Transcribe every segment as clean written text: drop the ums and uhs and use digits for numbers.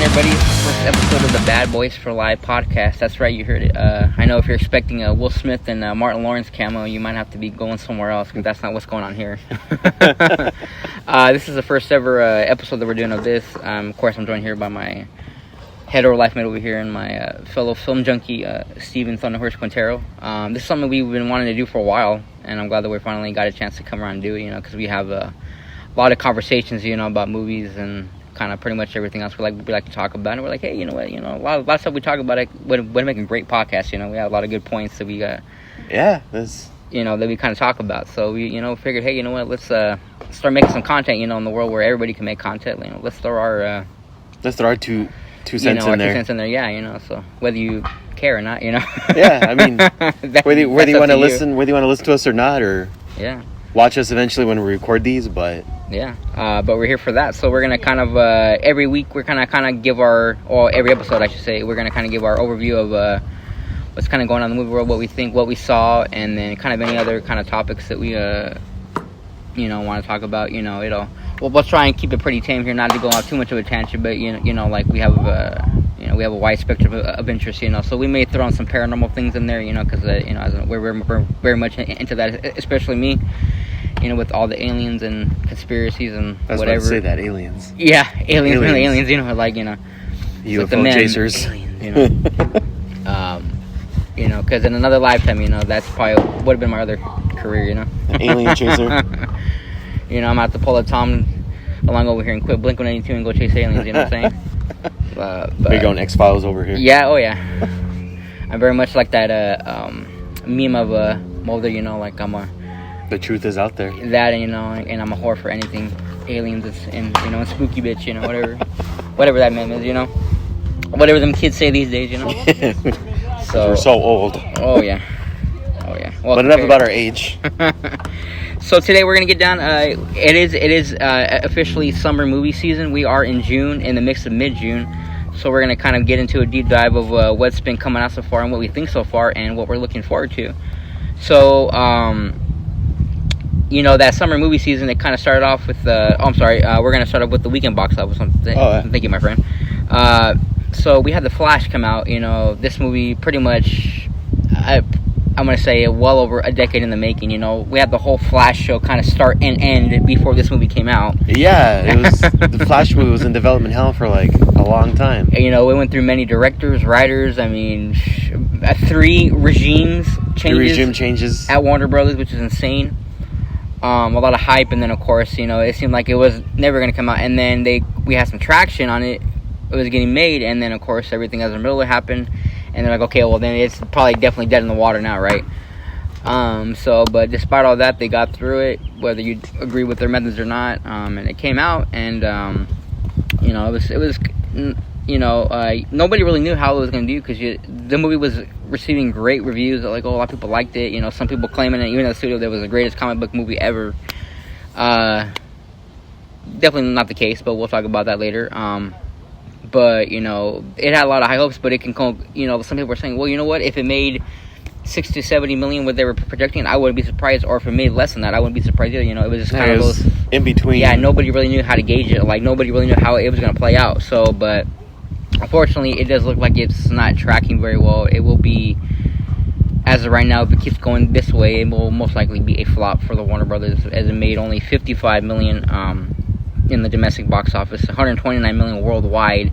everybody. First episode of the Bad Boys for Live podcast. That's right, you heard it. I know if you're expecting a Will Smith and Martin Lawrence camo, you might have to be going somewhere else because that's not what's going on here. This is the first ever episode that we're doing of this. Of course, I'm joined here by my hetero life mate over here and my fellow film junkie, Steven Thunderhorse Quintero. This is something we've been wanting to do for a while, and I'm glad that we finally got a chance to come around and do it, because we have a lot of conversations, about movies and kind of pretty much everything else we like to talk about. And we're like, hey, you know what, a lot of stuff we talk about would make a great podcast. We have a lot of good points that we got. Yeah, that we kind of talk about. So we, figured, hey, you know what, let's start making some content, in the world where everybody can make content. Let's throw our two cents in there. 2 cents in there, yeah. So whether you care or not, Yeah, I mean, whether you want to listen, to us or not, or watch us eventually when we record these, but but we're here for that. So we're gonna kind of every week we're gonna kind of give every episode I should say, we're gonna kind of give our overview of what's kind of going on in the movie world, what we think, what we saw, and then kind of any other kind of topics that we want to talk about. We'll try and keep it pretty tame here, not to go on too much of a tangent, but like we have we have a wide spectrum of interest, so we may throw in some paranormal things in there, because we're very much into that, especially me, with all the aliens and conspiracies and whatever. I was about to say that, aliens. Yeah, aliens. UFO chasers. Aliens, because in another lifetime, that's probably would have been my other career, Alien chaser. I'm about to pull a Tom along over here and quit Blink-182 and go chase aliens, you know what I'm saying? We're going X-Files over here. Yeah, oh yeah. I'm very much like that meme of Mulder, like I'm a... The truth is out there. That, and I'm a whore for anything aliens and spooky bitch, whatever that meme is, whatever them kids say these days, So we're so old. Oh yeah. Well, but enough about our age. So today we're gonna get down. It is officially summer movie season. We are in June, in the mix of mid-June. So we're gonna kind of get into a deep dive of what's been coming out so far and what we think so far and what we're looking forward to. So that summer movie season, it kind of started off with we're gonna start off with the weekend box office. Thank you, my friend. So we had The Flash come out. This movie pretty much, I'm going to say, well over a decade in the making. We had the whole Flash show kind of start and end before this movie came out. Yeah, it was the Flash movie was in development hell for like a long time. We went through many directors, writers. I mean, 3 regime changes at Warner Brothers, which is insane. A lot of hype, and then of course, it seemed like it was never going to come out. And then we had some traction on it. It was getting made, and then of course everything as a middle happened, and they're like, okay, well then it's probably definitely dead in the water now, right? But despite all that, they got through it, whether you agree with their methods or not, and it came out, and it was nobody really knew how it was going to do, because the movie was receiving great reviews. Like, a lot of people liked it. Some people claiming it, even at the studio, that it was the greatest comic book movie ever. Definitely not the case, but we'll talk about that later. But, it had a lot of high hopes, but it can some people were saying, well, you know what, if it made 60 to 70 million what they were projecting, I wouldn't be surprised, or if it made less than that, I wouldn't be surprised either. It was just kind of those in between. Yeah, nobody really knew how to gauge it. Like, nobody really knew how it was going to play out. So, but unfortunately, it does look like it's not tracking very well. It will be, as of right now, if it keeps going this way, it will most likely be a flop for the Warner Brothers, as it made only 55 million in the domestic box office, 129 million worldwide,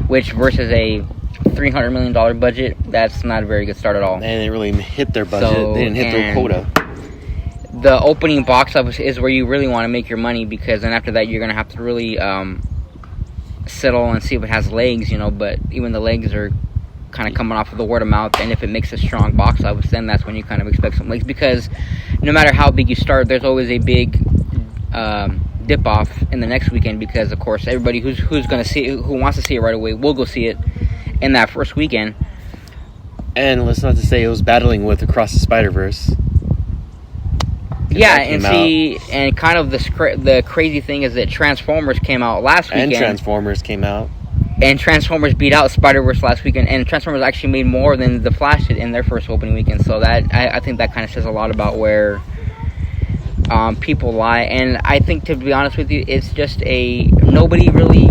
which versus a $300 million budget, that's not a very good start at all. They didn't really hit their budget. They didn't hit their quota. The opening box office is where you really want to make your money, because then after that you're going to have to really settle and see if it has legs, but even the legs are kind of coming off of the word of mouth, and if it makes a strong box office, then that's when you kind of expect some legs, because no matter how big you start, there's always a big dip off in the next weekend, because of course everybody who's going to see it, who wants to see it right away, will go see it in that first weekend. And let's not to say it was battling with Across the Spider-Verse. Yeah, and see, and kind of the crazy thing is that Transformers came out last weekend. And Transformers came out. And Transformers beat out Spider-Verse last weekend, and Transformers actually made more than The Flash did in their first opening weekend. So that I think that kind of says a lot about where people lie. And I think, to be honest with you, it's just nobody really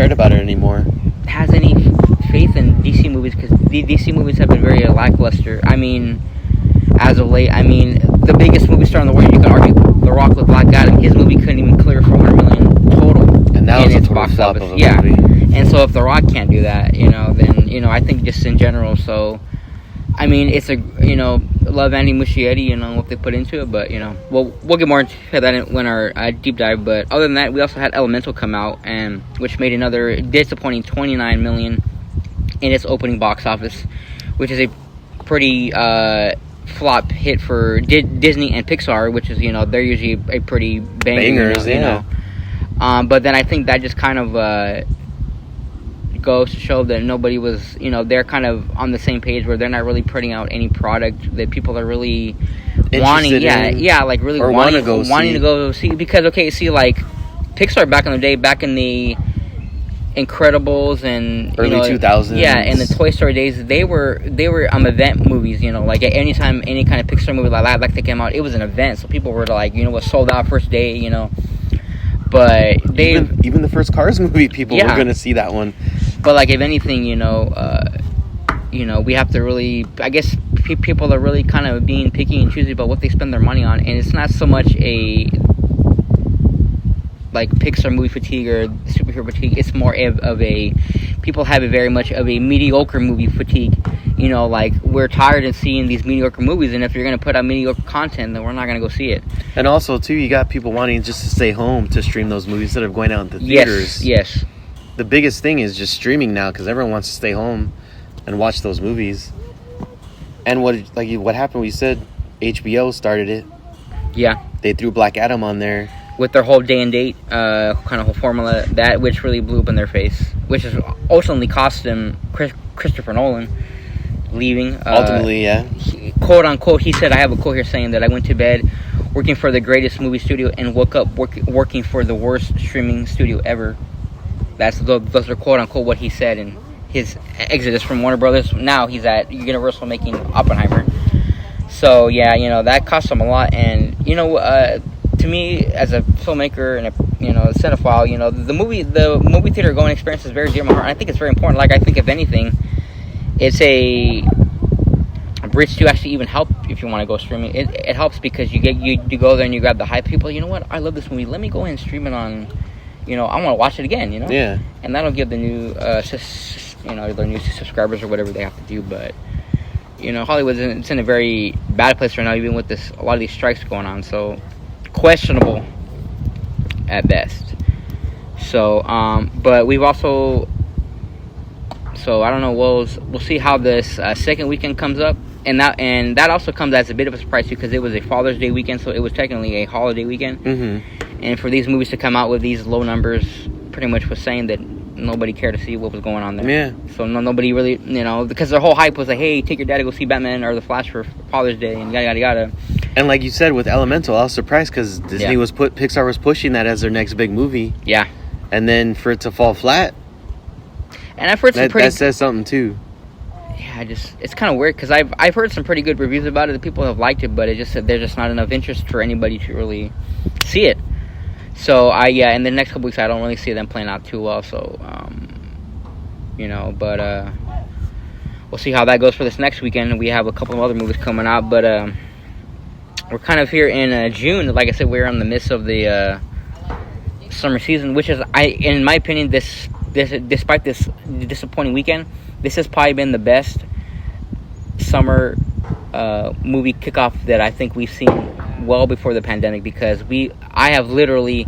cared about it anymore. Has any faith in DC movies, because the DC movies have been very lackluster. I mean, as of late, I mean, the biggest movie star in the world, you can argue, The Rock with Black Adam, his movie couldn't even clear 400 million total. And that was a total flop of a movie. And so if The Rock can't do that, then, I think just in general, so, I mean, it's a, love Andy Muschietti, what they put into it, but, we'll get more into that when our deep dive, but other than that, we also had Elemental come out, and which made another disappointing $29 million in its opening box office, which is a pretty flop hit for Disney and Pixar, which is, they're usually a pretty bangers, but then I think that just kind of goes to show that nobody was, they're kind of on the same page where they're not really putting out any product that people are really wanting, wanting to go see, because like Pixar back in the day, back in the Incredibles and early 2000s, in the Toy Story days, they were event movies, like at any time any kind of Pixar movie like that came out, it was an event, so people were like, was sold out first day, but they even the first Cars movie, people were going to see that one. But like, if anything, we have to really, I guess people are really kind of being picky and choosy about what they spend their money on, and it's not so much a like Pixar movie fatigue or superhero fatigue. It's more of a, people have a very much of a mediocre movie fatigue. Like, we're tired of seeing these mediocre movies, and if you're going to put out mediocre content, then we're not going to go see it. And also, too, you got people wanting just to stay home to stream those movies instead of going out into theaters. Yes. The biggest thing is just streaming now, because everyone wants to stay home and watch those movies. And what happened, we said HBO started it. Yeah. They threw Black Adam on there. With their whole day and date kind of whole formula, that which really blew up in their face, which is ultimately cost them Christopher Nolan leaving. Ultimately, yeah. Quote unquote, he said, I have a quote here saying that I went to bed working for the greatest movie studio and woke up working for the worst streaming studio ever. Those are quote unquote what he said in his exodus from Warner Brothers. Now he's at Universal making Oppenheimer. So yeah, that cost him a lot, and to me, as a filmmaker and a cinephile, the movie theater going experience is very dear to my heart. I think it's very important. Like, I think if anything, it's a bridge to actually even help if you want to go streaming. It helps because you go there and you grab the hype. People, you know what? I love this movie. Let me go ahead and stream it on. I want to watch it again. Yeah. And that'll give the new their new subscribers or whatever they have to do. But Hollywood's in a very bad place right now, even with a lot of these strikes going on. So. Questionable at best. So but we've also, so I don't know, we'll see how this second weekend comes up, and that also comes as a bit of a surprise too, because it was a Father's Day weekend, so it was technically a holiday weekend. And for these movies to come out with these low numbers pretty much was saying that nobody cared to see what was going on there. Yeah. So nobody really, because their whole hype was like, hey, take your dad to go see Batman or The Flash for Father's Day, and yada yada yada. And like you said, with Elemental, I was surprised because Pixar was pushing that as their next big movie. Yeah. And then for it to fall flat. And I've heard some that says something too. Yeah, it's kind of weird because I've heard some pretty good reviews about it. The people have liked it, but it just there's just not enough interest for anybody to really see it. So in the next couple weeks, I don't really see them playing out too well. So, but we'll see how that goes for this next weekend. We have a couple of other movies coming out, but we're kind of here in June. Like I said, we're in the midst of the summer season, which is, in my opinion, despite this disappointing weekend, this has probably been the best summer movie kickoff that I think we've seen well before the pandemic, because I have literally,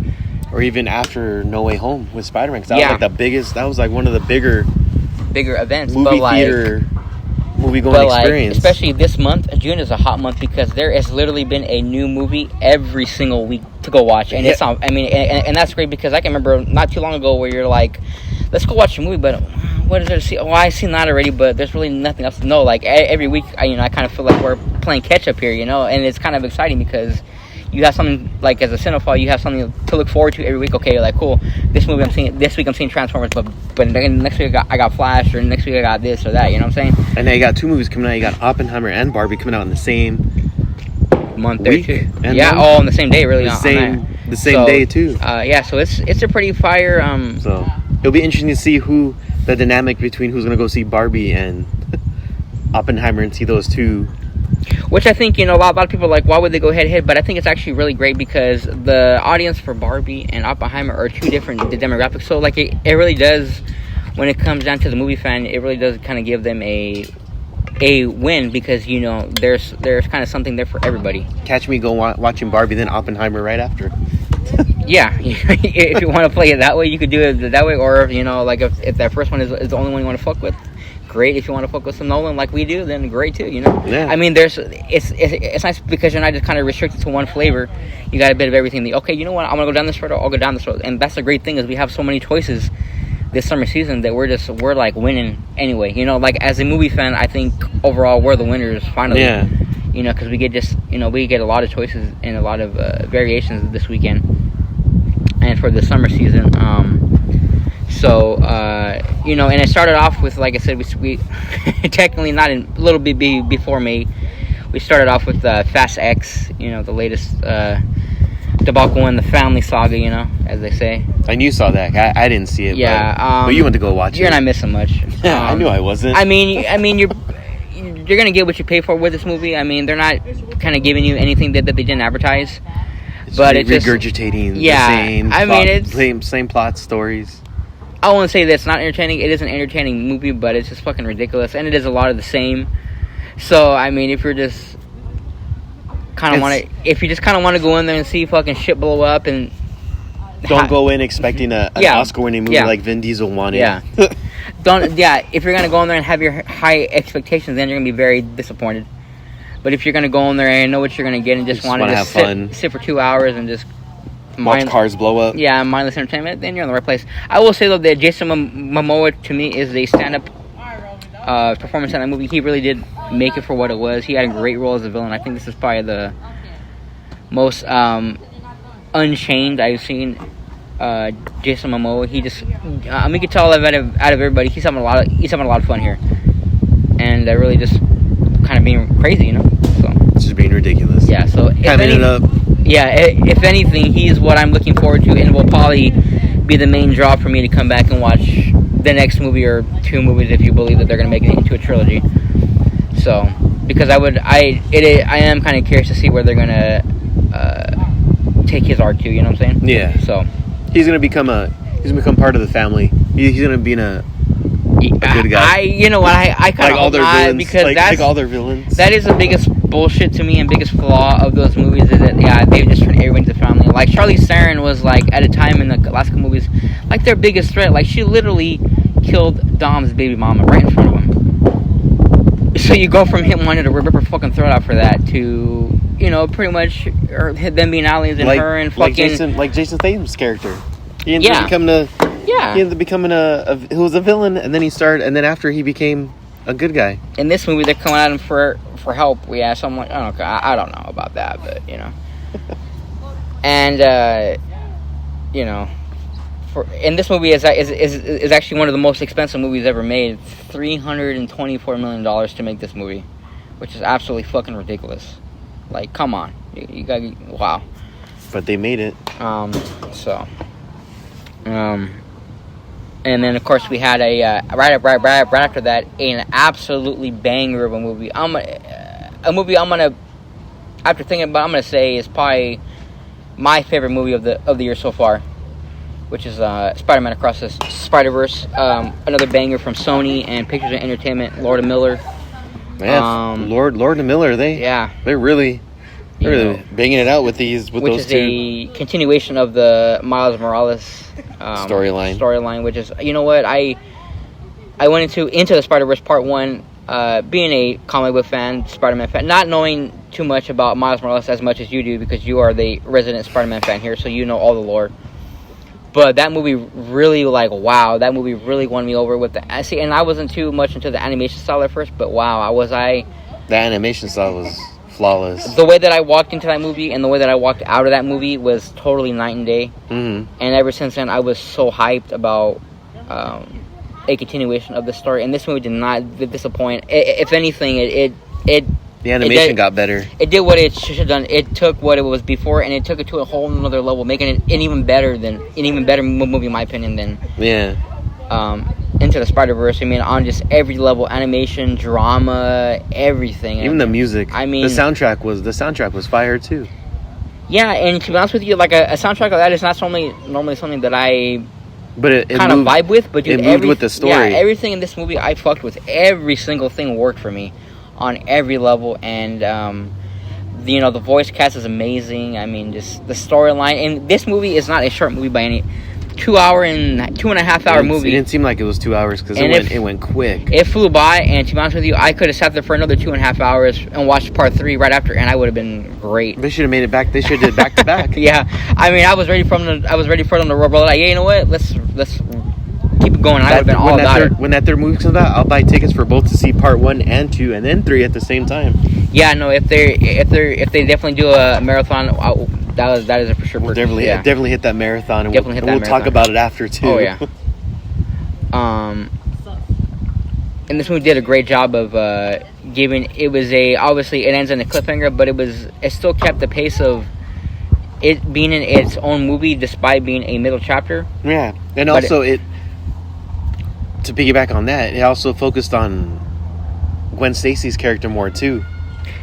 or even after No Way Home with Spider-Man, because that was like the biggest, that was like one of the bigger events, movie theater movie-going experience. Especially this month, June is a hot month because there has literally been a new movie every single week to go watch, and it's on. I mean, and that's great because I can remember not too long ago where you're like, let's go watch a movie, but what is there to see? Oh, I've seen that already, but there's really nothing else to know. Like every week, I kind of feel like we're playing catch up here, and it's kind of exciting because you have something, like as a cinephile, you have something to look forward to every week. Okay, like cool, this week I'm seeing Transformers, but next week I got Flash, or next week I got this or that. You know what I'm saying? And now you got two movies coming out. You got Oppenheimer and Barbie coming out in the same month week there too. month? All on the same day, really. The same day too. So it's a pretty fire. it'll be interesting to see who the dynamic between who's gonna go see Barbie and Oppenheimer and see those two. Which I think, a lot of people are like, why would they go head to head? But I think it's actually really great because the audience for Barbie and Oppenheimer are two different demographics. So, like, it really does, when it comes down to the movie fan, it really does kind of give them a win because, there's kind of something there for everybody. Catch me watching Barbie, then Oppenheimer right after. Yeah, if you want to play it that way, you could do it that way. Or, like if that first one is the only one you want to fuck with, great. If you want to fuck with some Nolan like we do, then great too, Yeah. I mean, it's nice because you're not just kind of restricted to one flavor. You got a bit of everything. Okay, you know what? I'm going to go down this road, or I'll go down this road. And that's the great thing is we have so many choices this summer season that we're like winning anyway. Like as a movie fan, I think overall we're the winners finally. Yeah. Because we get we get a lot of choices and a lot of variations this weekend and for the summer season. And it started off with, like I said, we technically not a little bit before May. We started off with Fast X, the latest debacle in the family saga, as they say. And you saw that. I didn't see it. Yeah. But you went to go watch it. You're not missing much. I knew I wasn't. I mean, you're gonna get what you pay for with this movie. I mean, they're not kind of giving you anything that they didn't advertise. But it's regurgitating the same plot stories. I won't say that it's not entertaining. It is an entertaining movie, but it's just fucking ridiculous, and it is a lot of the same. So I mean, if you just kind of want to go in there and see fucking shit blow up, and don't go in expecting an Oscar-winning movie like Vin Diesel wanted. Yeah. If you're gonna go in there and have your high expectations, then you're gonna be very disappointed. But if you're gonna go in there and know what you're gonna get and just want to have fun, sit for 2 hours and just watch cars blow up, mindless entertainment, then you're in the right place. I will say though that Jason Momoa to me is a stand-up performance in that movie. He really did make it for what it was. He had a great role as a villain. I think this is probably the most unchained I've seen Jason Momoa. He just we could tell out of everybody he's having a lot of fun here, and really just kind of being crazy, so just being ridiculous. Yeah, so if anything, he's what I'm looking forward to, and will probably be the main draw for me to come back and watch the next movie or two movies if you believe that they're going to make it into a trilogy. So because I am kind of curious to see where they're going to take his art to, you know what I'm saying? Yeah. So he's gonna become part of the family. He's gonna be a good guy. I kind of all their villains, because that's all their villains. That is the biggest bullshit to me and biggest flaw of those movies is that they just turn everyone into family. Like Charlize Theron was like at a time in the last couple movies like their biggest threat. Like she literally killed Dom's baby mama right in front of him. So you go from him wanting to rip her fucking throat out for that to pretty much them being allies and her and fucking like Jason Statham's character. He ended up becoming he was a villain, and then after he became a good guy. In this movie, they're coming at him for help. So I'm like, I don't know about that, but and in this movie is actually one of the most expensive movies ever made. $324 million to make this movie, which is absolutely fucking ridiculous. Like, come on, you got wow. But they made it. And then of course we had right after that an absolutely banger of a movie. After thinking about it, I'm gonna say is probably my favorite movie of the year so far, which is Spider-Man Across the Spider-Verse. Another banger from Sony and Pictures and Entertainment, Lord and Miller. Yeah, Lord and Miller, they're really banging it out with those two. Which is a continuation of the Miles Morales storyline, which is, I went into the Spider-Verse Part 1 being a comic book fan, Spider-Man fan, not knowing too much about Miles Morales as much as you do because you are the resident Spider-Man fan here, so you know all the lore. But that movie really, that movie really won me over with and I wasn't too much into the animation style at first, but the animation style was flawless. The way that I walked into that movie and the way that I walked out of that movie was totally night and day. Mm-hmm. And ever since then, I was so hyped about a continuation of the story. And this movie did not disappoint. If anything, the animation got better. It did what it should have done. It took what it was before and it took it to a whole another level, making it an even better movie, in my opinion, than Into the Spider-Verse. I mean, on just every level, animation, drama, everything. Even the music. I mean, the soundtrack was fire too. Yeah, and to be honest with you, like a soundtrack like that is not normally something that I it kind of vibe with. But dude, it moved with the story. Yeah, everything in this movie I fucked with. Every single thing worked for me on every level, and the voice cast is amazing. I mean, just the storyline. And this movie is not a short movie by any 2.5 hour movie. It didn't seem like it was 2 hours because it went quick. It flew by, and to be honest with you, I could have sat there for another 2.5 hours and watched part 3 right after, and I would have been great. They should have made it back. They should have did back to back. Yeah, I mean, I was ready for them to roll. Like, yeah, you know what? Let's keep it going. I would have been all about it. When that third movie comes out, I'll buy tickets for both to see part 1 and 2, and then 3 at the same time. Yeah, no, if they definitely do a marathon, that is a for sure. We'll definitely hit that marathon, and we'll talk about it after too. Oh yeah. And this movie did a great job of giving. It was obviously it ends in a cliffhanger, but it still kept the pace of it being in its own movie despite being a middle chapter. Yeah, and also to piggyback on that, it also focused on Gwen Stacy's character more too.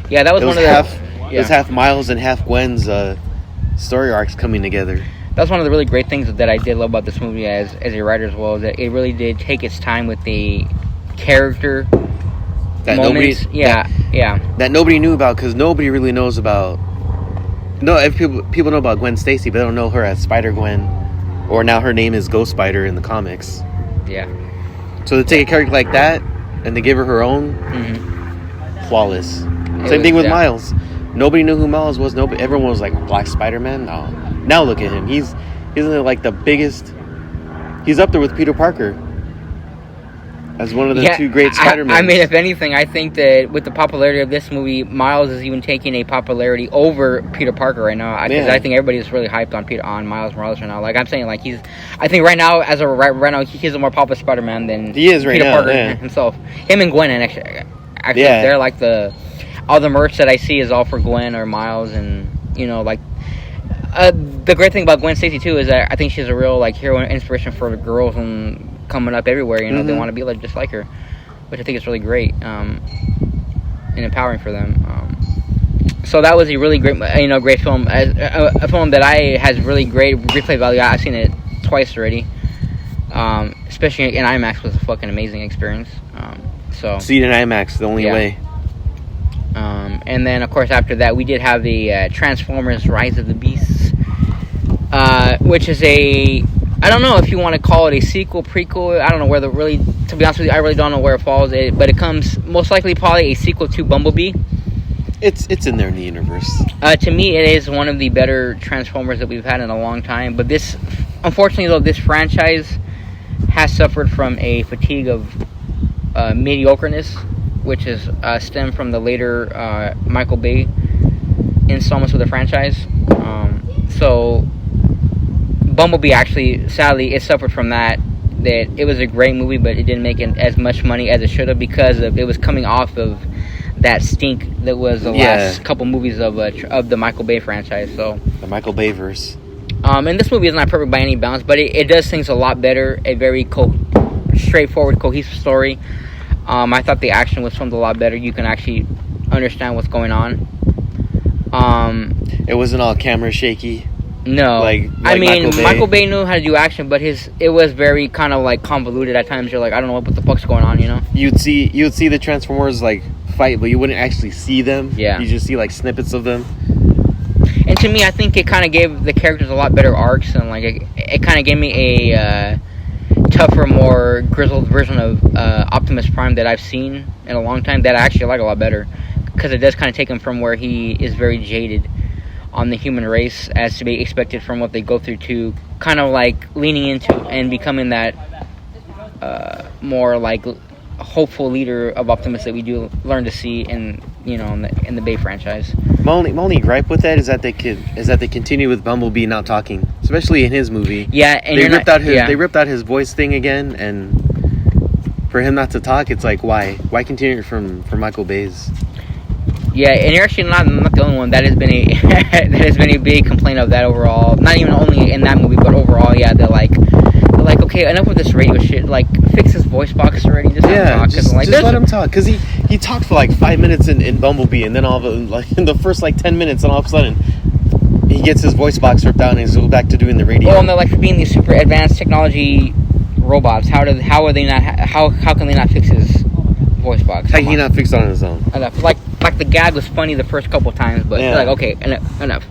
Yeah, that was one of the It was half Miles and half Gwen's story arcs coming together. That's one of the really great things that I did love about this movie as a writer as well. That it really did take its time with the character that moments. That nobody knew about because nobody really knows about. No, if people know about Gwen Stacy, but they don't know her as Spider-Gwen, or now her name is Ghost Spider in the comics. Yeah. So to take a character like that and to give her her own, flawless. Same thing with Miles. Nobody knew who Miles was. Everyone was like, Black Spider-Man? No. Now look at him. He's like the biggest. He's up there with Peter Parker as one of the two great Spider-Men. I mean, if anything, I think that with the popularity of this movie, Miles is even taking a popularity over Peter Parker right now. Because I think everybody is really hyped on Miles Morales right now. Like I'm saying, like I think right now, right now, he's a more popular Spider-Man than he is right Peter now, Parker himself. Him and Gwen, and actually, they're like all the merch that I see is all for Gwen or Miles, and the great thing about Gwen Stacy too is that I think she's a real like hero and inspiration for the girls and coming up everywhere. They want to be just like her, which I think is really great and empowering for them. So that was a really great, great film. A film that has really great replay value. I've seen it twice already. Especially in IMAX was a fucking amazing experience. See it in IMAX, the only way. And then, of course, after that, we did have the Transformers: Rise of the Beasts, which is I don't know if you want to call it a sequel, prequel. I don't know to be honest with you, I really don't know where it falls. But it comes most likely probably a sequel to Bumblebee. It's in there in the universe. To me, it is one of the better Transformers that we've had in a long time. But unfortunately, though, this franchise has suffered from a fatigue of mediocreness, which is stemmed from the later Michael Bay installments of the franchise. So Bumblebee actually, sadly, it suffered from that it was a great movie, but it didn't make as much money as it should have because it was coming off of that stink that was the last couple movies of the Michael Bay franchise. So the Michael Bay-verse. And this movie is not perfect by any bounds, but it does things a lot better. A very straightforward, cohesive story. I thought the action was filmed a lot better. You can actually understand what's going on. It wasn't all camera shaky. No, I mean Michael Bay knew how to do action, but it was very kind of like convoluted at times. You're like, I don't know what the fuck's going on, You'd see the Transformers like fight, but you wouldn't actually see them. Yeah, you just see like snippets of them. And to me, I think it kind of gave the characters a lot better arcs, and like it kind of gave me a tougher, more grizzled version of Optimus Prime that I've seen in a long time that I actually like a lot better, because it does kind of take him from where he is very jaded on the human race as to be expected from what they go through to kind of like leaning into and becoming that more like hopeful leader of Optimus that we do learn to see in the Bay franchise. My only gripe with that is that they continue with Bumblebee not talking, especially in his movie. Yeah, and they ripped out his voice thing again, and for him not to talk, it's like why continue it from Michael Bay's. Yeah, and you're actually not the only one. That has been a big complaint of that overall. Not even only in that movie, but overall. Yeah, that like like, okay, enough with this radio shit. Like, fix his voice box already. Just let him talk. Just, like, just let him talk. Because he talked for like 5 minutes in Bumblebee, and then in the first like 10 minutes, and all of a sudden he gets his voice box ripped out and he's back to doing the radio. Well, and they're like, for being these super advanced technology robots, how are they not? How can they not fix his voice box? How can he not fix it on his own? Enough. Like the gag was funny the first couple times, but like, okay, enough.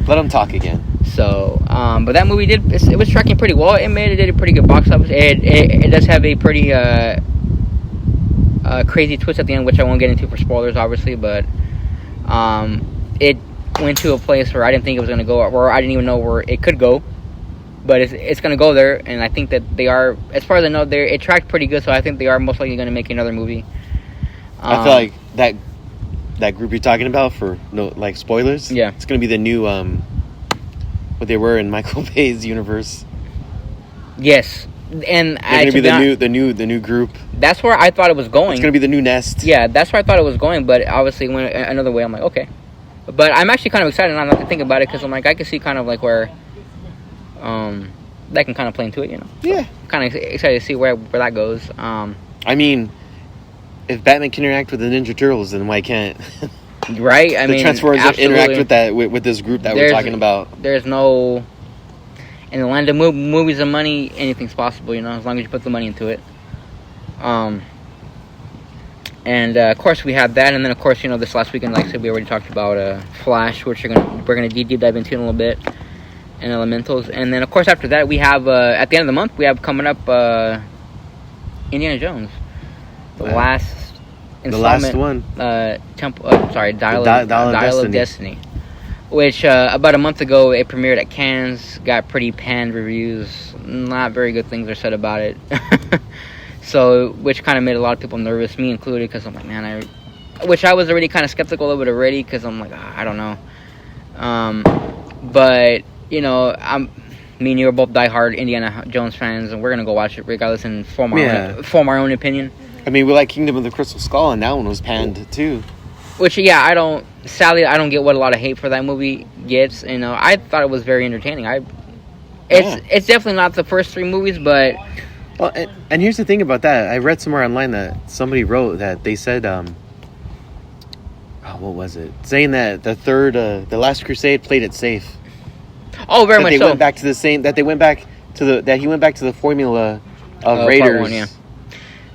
Let him talk again. So, but that movie it was tracking pretty well. It did a pretty good box office. It does have a pretty crazy twist at the end, which I won't get into for spoilers, obviously. But it went to a place where I didn't think it was going to go, or I didn't even know where it could go. But it's going to go there, and I think that they are, as far as I know, it tracked pretty good. So I think they are most likely going to make another movie. I feel like that group you're talking about, for no like spoilers. Yeah, it's going to be the new what they were in Michael Bay's universe. Yes, and they're going to be the new group. That's where I thought it was going. It's going to be the new Nest. Yeah, that's where I thought it was going, but obviously went another way. I'm like, okay, but I'm actually kind of excited now to think about it, because I'm like, I can see kind of like where that can kind of play into it, you know. So yeah, kind of excited to see where that goes. I mean, if Batman can interact with the Ninja Turtles, then why can't? Right, I mean, Transformers interact with this group that we're talking about. There's no, in the land of movies and money, anything's possible, you know, as long as you put the money into it. And of course we had that, and then of course, you know, this last weekend, like I said, we already talked about Flash, which we're gonna deep dive into in a little bit, and Elementals, and then of course after that we have at the end of the month we have coming up Indiana Jones, the last one. Dial of Destiny, which about a month ago it premiered at Cannes, got pretty panned reviews. Not very good things are said about it. So, which kind of made a lot of people nervous, me included, because I'm like, man, I was already kind of skeptical of it already, because I'm like, I don't know. But you know, me and you are both diehard Indiana Jones fans, and we're gonna go watch it regardless and form our own opinion. I mean, we like Kingdom of the Crystal Skull, and that one was panned too. Which, yeah, I don't get what a lot of hate for that movie gets. You know, I thought it was very entertaining. It's definitely not the first three movies, but well, and here's the thing about that. I read somewhere online that somebody wrote that they said, what was it? Saying that the Last Crusade played it safe. Oh, very much so. He went back to the formula of Raiders. Part 1, yeah.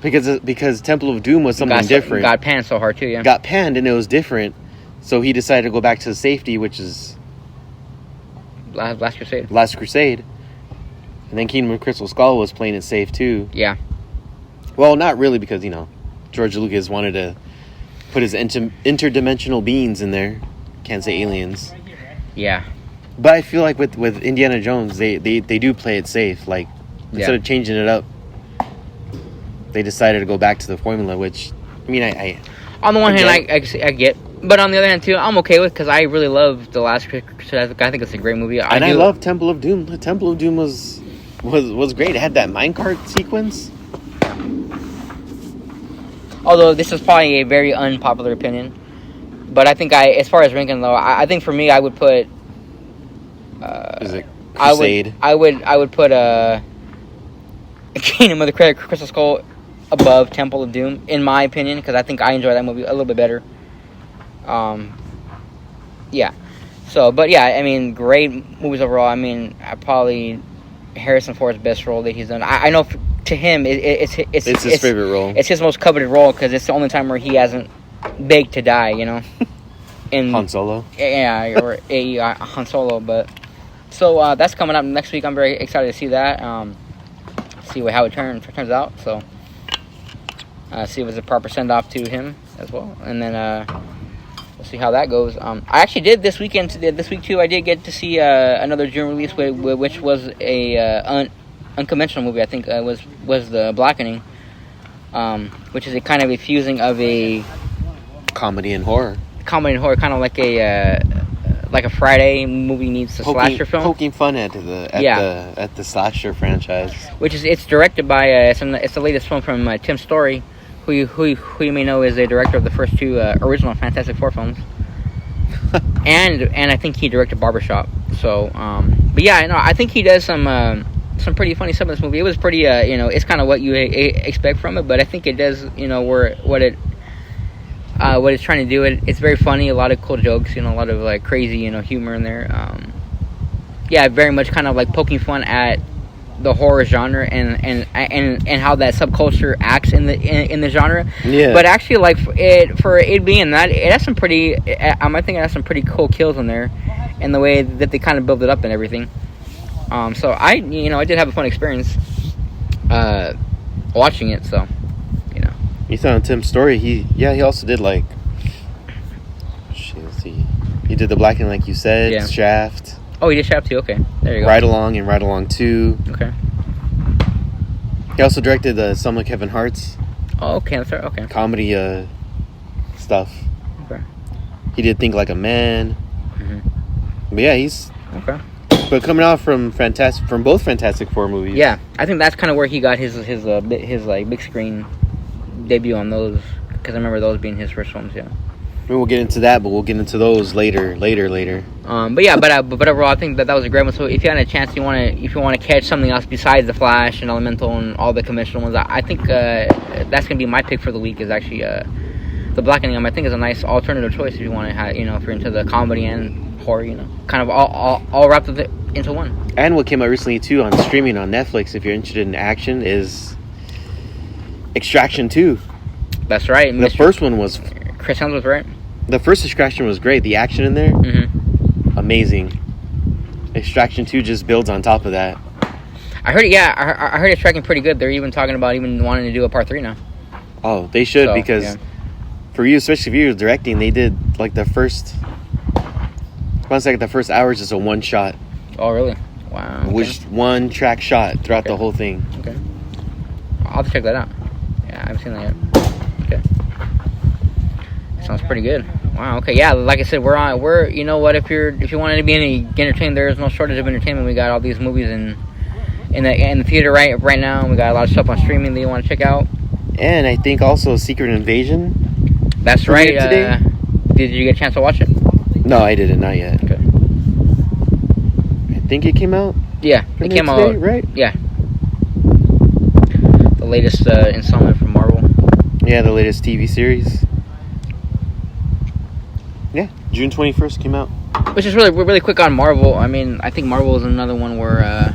Because Temple of Doom was something different. Got panned so hard too, yeah. Got panned and it was different, so he decided to go back to the safety, which is Last Crusade. Last Crusade, and then Kingdom of Crystal Skull was playing it safe too. Yeah. Well, not really, because George Lucas wanted to put his interdimensional beings in there. Can't say aliens. Yeah. But I feel like with Indiana Jones, they do play it safe. Like instead of changing it up, they decided to go back to the formula, which, I mean, I on the one hand, I get, but on the other hand, too, I'm okay with, because I really love The Last Crusade. I think it's a great movie. I love Temple of Doom. The Temple of Doom was great. It had that minecart sequence. Although this is probably a very unpopular opinion, but I think as far as ranking though, I think for me, I would put. Is it Crusade? I would put Kingdom of the Crystal Skull above Temple of Doom, in my opinion, because I think I enjoy that movie a little bit better. Yeah. So, but yeah, I mean, great movies overall. I mean, probably Harrison Ford's best role that he's done. I know to him, it's his favorite role. It's his most coveted role, because it's the only time where he hasn't begged to die, you know. In Han Solo. Yeah, or Han Solo. But so that's coming up next week. I'm very excited to see that. See how it turns out. So see if it's a proper send off to him as well, and then we'll see how that goes. I actually did this week too. I did get to see another June release, which was a unconventional movie. I think was The Blackening, which is a kind of a fusing of a comedy and horror, kind of like a Friday movie meets a slasher film. Poking fun at the slasher franchise. It's directed by it's the latest film from Tim Story, who you may know is a director of the first two original Fantastic Four films, and I think he directed Barbershop. So, but yeah, I think he does some some pretty funny stuff in this movie. It was pretty, it's kind of what you expect from it, but I think it does, what it's trying to do. It's very funny, a lot of cool jokes, a lot of like crazy, humor in there. Very much kind of like poking fun at the horror genre and how that subculture acts in the genre. Yeah. But actually, like for it being that, it has some pretty. I think it has some pretty cool kills in there, and the way that they kind of build it up and everything. So I did have a fun experience watching it. So, You saw in Tim's story, he also did like. Let's see. He did the Blackening, like you said. Yeah. Shaft. Oh, he did Shaft too. Okay, there you go. Ride Along and Ride Along 2. Okay. He also directed some of Kevin Hart's. Oh, okay. That's right. Okay. Comedy stuff. Okay. He did Think Like a Man. Mm-hmm. But yeah, he's okay. But coming out from both Fantastic Four movies. Yeah, I think that's kind of where he got his like big screen debut on those, because I remember those being his first films. Yeah. I mean, we'll get into that, but we'll get into those later. But overall, I think that was a great one. So if you had a chance, if you want to catch something else besides The Flash and Elemental and all the conventional ones, I think that's gonna be my pick for the week. Is actually The Blackening. I think is a nice alternative choice if you want to have, if you're into the comedy and horror, kind of all wrapped into one. And what came out recently too on streaming on Netflix, if you're interested in action, is Extraction 2. That's right. The first one was Chris Hemsworth, right? The first Extraction was great. The action in there, amazing. Extraction 2 just builds on top of that. I heard it. Yeah, I heard it's tracking pretty good. They're even talking about wanting to do a part 3 now. Oh, they should, because for you, especially if you're directing, they did like the first. The first hour is just a one shot. Oh, really? Wow. Okay. Just one track shot throughout the whole thing. Okay. I'll have to check that out. Yeah, I haven't seen that yet. Okay. Sounds pretty good. Wow. Okay. Yeah. Like I said, we're you know what, if you wanted to be entertained, there is no shortage of entertainment. We got all these movies in the theater right now. We got a lot of stuff on streaming that you want to check out. And I think also Secret Invasion. That's right. Today. Did you get a chance to watch it? No, I didn't. Not yet. Okay. I think it came out. Yeah, it came today, out. Right. Yeah. The latest installment from Marvel. Yeah, the latest TV series. Yeah, June 21st came out. Which is really quick on Marvel. I mean, I think Marvel is another one where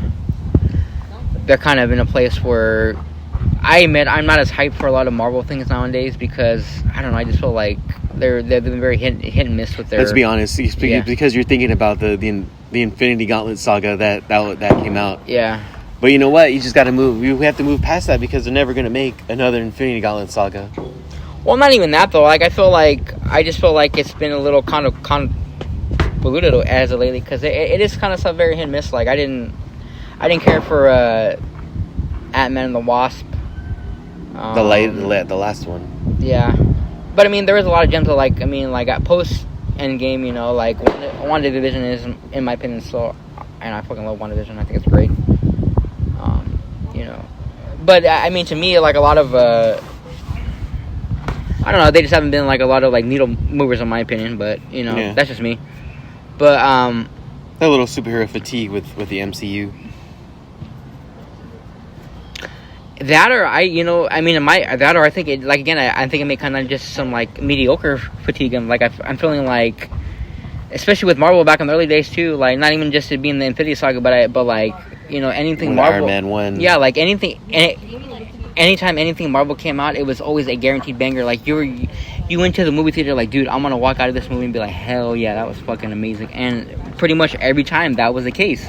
they're kind of in a place where I admit I'm not as hyped for a lot of Marvel things nowadays, because I don't know. I just feel like they've been very hit and miss with their. Let's be honest, because you're thinking about the Infinity Gauntlet saga that came out. Yeah. But you know what? You just got to move. We have to move past that, because they're never going to make another Infinity Gauntlet saga. Well, not even that though. Like I just feel like it's been a little convoluted as of lately, because it is kind of stuff very hit and miss. Like I didn't care for Ant-Man and the Wasp. The last one. Yeah, but I mean there is a lot of gems. Like at post Endgame, like WandaVision is, in my opinion, so, and I fucking love WandaVision. I think it's great. But I mean, to me, like a lot of I don't know, they just haven't been like a lot of like needle movers in my opinion. But that's just me. But that little superhero fatigue with the MCU. That or I think it, like, again, I think it may kind of just some like mediocre fatigue. And like I'm feeling like, especially with Marvel back in the early days too, like not even just it being the Infinity Saga, but like anything when Marvel. Iron Man 1. Yeah, like anything. Anytime anything Marvel came out, it was always a guaranteed banger. Like you went to the movie theater like, dude, I'm gonna walk out of this movie and be like, hell yeah, that was fucking amazing. And pretty much every time that was the case.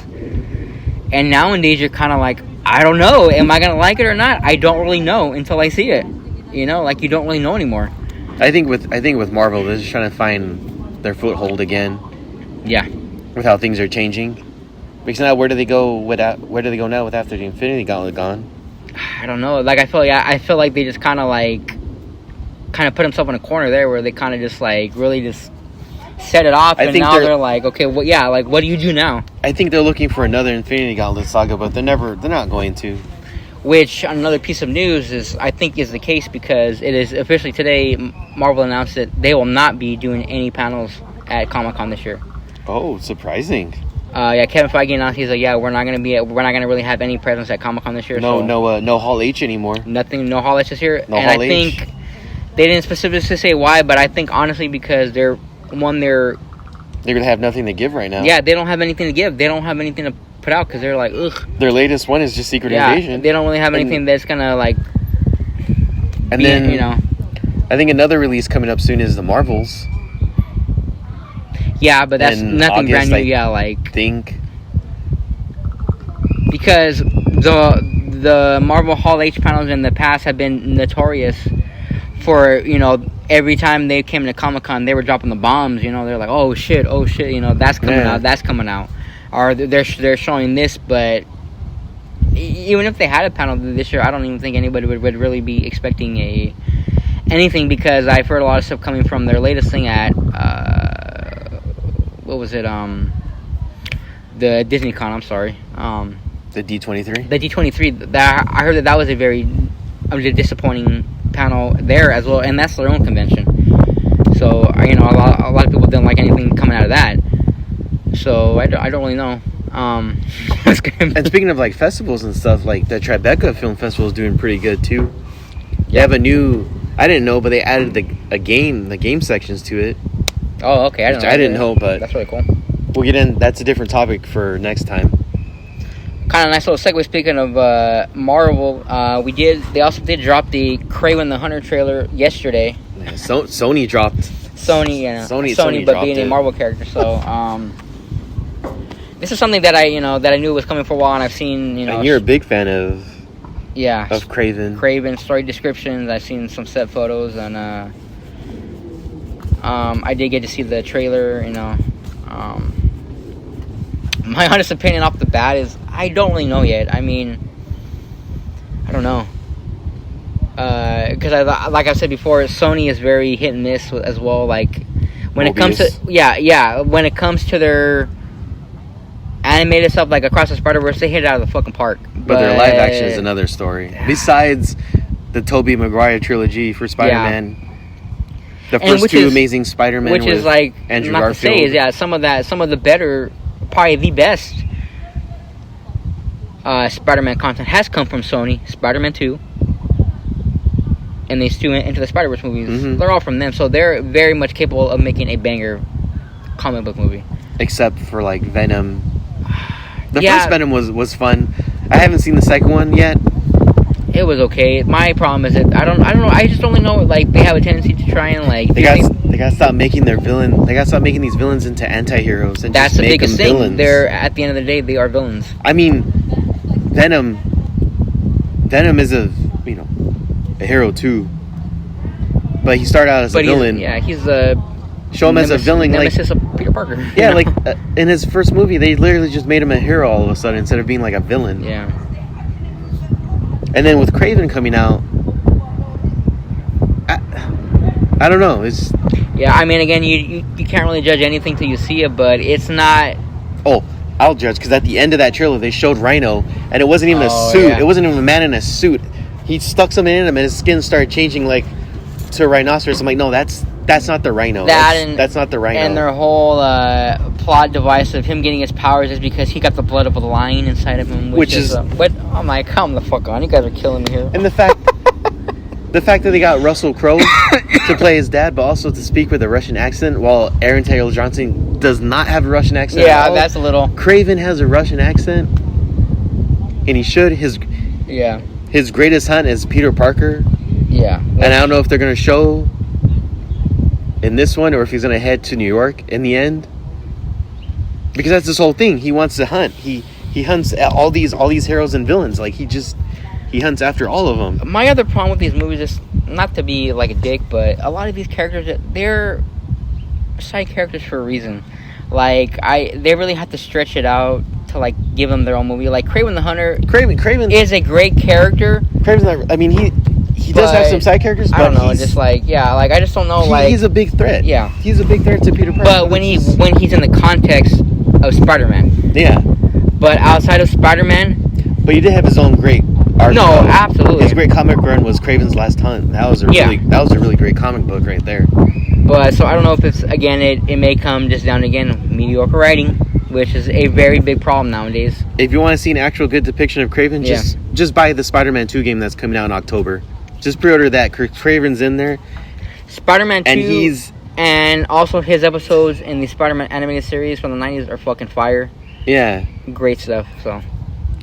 And nowadays you're kind of like, I don't know, am I gonna like it or not? I don't really know until I see it. Like you don't really know anymore. I think with Marvel, they're just trying to find their foothold again. Yeah. With how things are changing. Because now, where do they go now with after the Infinity Gauntlet gone? I don't know. Like I feel like they just kind of put themselves in a corner there, where they kind of just like really just set it off, and now they're like, okay, well, yeah, like what do you do now? I think they're looking for another Infinity Gauntlet saga, but they're not going to. Which, another piece of news is the case, because it is officially today, Marvel announced that they will not be doing any panels at Comic-Con this year. Oh, surprising. Kevin Feige announced, he's like, we're not gonna really have any presence at Comic-Con this year. No Hall H anymore. Nothing, no Hall H this year. No and Hall I H. think they didn't specifically say why, but I think honestly because they're gonna have nothing to give right now. Yeah, they don't have anything to give. They don't have anything to put out because they're like, ugh. Their latest one is just Secret Invasion. They don't really have anything that's gonna like. And then I think another release coming up soon is the Marvels. Yeah, but that's in nothing August, brand new. think because the Marvel Hall H panels in the past have been notorious for every time they came to Comic-Con they were dropping the bombs. They're like, oh shit, that's coming out, or they're showing this. But even if they had a panel this year, I don't even think anybody would really be expecting anything, because I've heard a lot of stuff coming from their latest thing at what was it? The Disney Con. I'm sorry. the D23. The D23. I heard that was a very disappointing panel there as well, and that's their own convention. So a lot of people didn't like anything coming out of that. So I don't really know. And speaking of like festivals and stuff, like the Tribeca Film Festival is doing pretty good too. They have a new. I didn't know, but they added the game sections to it. Oh, okay. I didn't know, but that's really cool. We'll get in. That's a different topic for next time. Kind of nice little segue. Speaking of Marvel, they also did drop the Kraven the Hunter trailer yesterday. Yeah, Sony dropped. Sony, but being a Marvel character. So this is something that I knew was coming for a while, and I've seen. And you're a big fan of. Yeah. Of Kraven. Kraven story descriptions. I've seen some set photos, and I did get to see the trailer. My honest opinion off the bat is I don't really know yet. I mean, I don't know. Because like I said before, Sony is very hit and miss as well. Like when it comes to when it comes to their animated stuff, like Across the Spider-Verse, they hit it out of the fucking park. But their live action is another story. Besides the Tobey Maguire trilogy for Spider-Man, the first two Amazing Spider-Man, which is like Andrew not Garfield. To say is some of the better, probably the best Spider-Man content has come from Sony. Spider-Man 2 and these two Into the Spider-Verse movies, they're all from them, so they're very much capable of making a banger comic book movie. Except for like Venom. The first Venom was fun. I haven't seen the second one yet. It was okay. My problem is that I don't know. I just only know like they have a tendency to try and like they gotta stop making their villain. They gotta stop making these villains into anti-heroes and that's just the make biggest them thing. Villains. They're at the end of the day they are villains. I mean, Venom is a hero too, but he started out as a villain. He's a show him as a villain, nemesis of Peter Parker. Yeah, like in his first movie, they literally just made him a hero all of a sudden instead of being like a villain. Yeah. And then with Kraven coming out, I don't know. It's I mean, again, you can't really judge anything till you see it, but it's not. Oh, I'll judge because at the end of that trailer, they showed Rhino, and it wasn't even a suit. Yeah. It wasn't even a man in a suit. He stuck something in him, and his skin started changing like to a rhinoceros. I'm like, no, that's not the Rhino. That's not the Rhino. And their whole plot device of him getting his powers is because he got the blood of a lion inside of him, which is. But I'm like, come the fuck on, you guys are killing me here. And the fact that they got Russell Crowe to play his dad, but also to speak with a Russian accent, while Aaron Taylor Johnson does not have a Russian accent. Yeah, at all. That's a little. Kraven has a Russian accent, and he should. His greatest hunt is Peter Parker. Yeah. And I don't know if they're going to show in this one or if he's going to head to New York in the end. Because that's his whole thing. He wants to hunt. He hunts all these heroes and villains. Like he hunts after all of them. My other problem with these movies is not to be like a dick, but a lot of these characters, they're side characters for a reason. Like they really have to stretch it out to like give them their own movie. Like Kraven the Hunter. Kraven is a great character. Kraven's not. I mean he does have some side characters, but I don't know. Just like I just don't know. He's a big threat. Yeah, he's a big threat to Peter Parker. But when he's in the context of Spider-Man. Yeah. But outside of Spider-Man. But he did have his own great arc. No, absolutely. His great comic run was Kraven's Last Hunt. That was a really great comic book right there. But so I don't know if it's again it may come just down to, again, mediocre writing. which is a very big problem nowadays. If you want to see an actual good depiction of Kraven, just buy the Spider-Man 2 game that's coming out in October. Just pre-order that. Kraven's in there. Spider-Man 2 and and also his episodes in the Spider-Man animated series from the 90s are fucking fire. Yeah. Great stuff, so.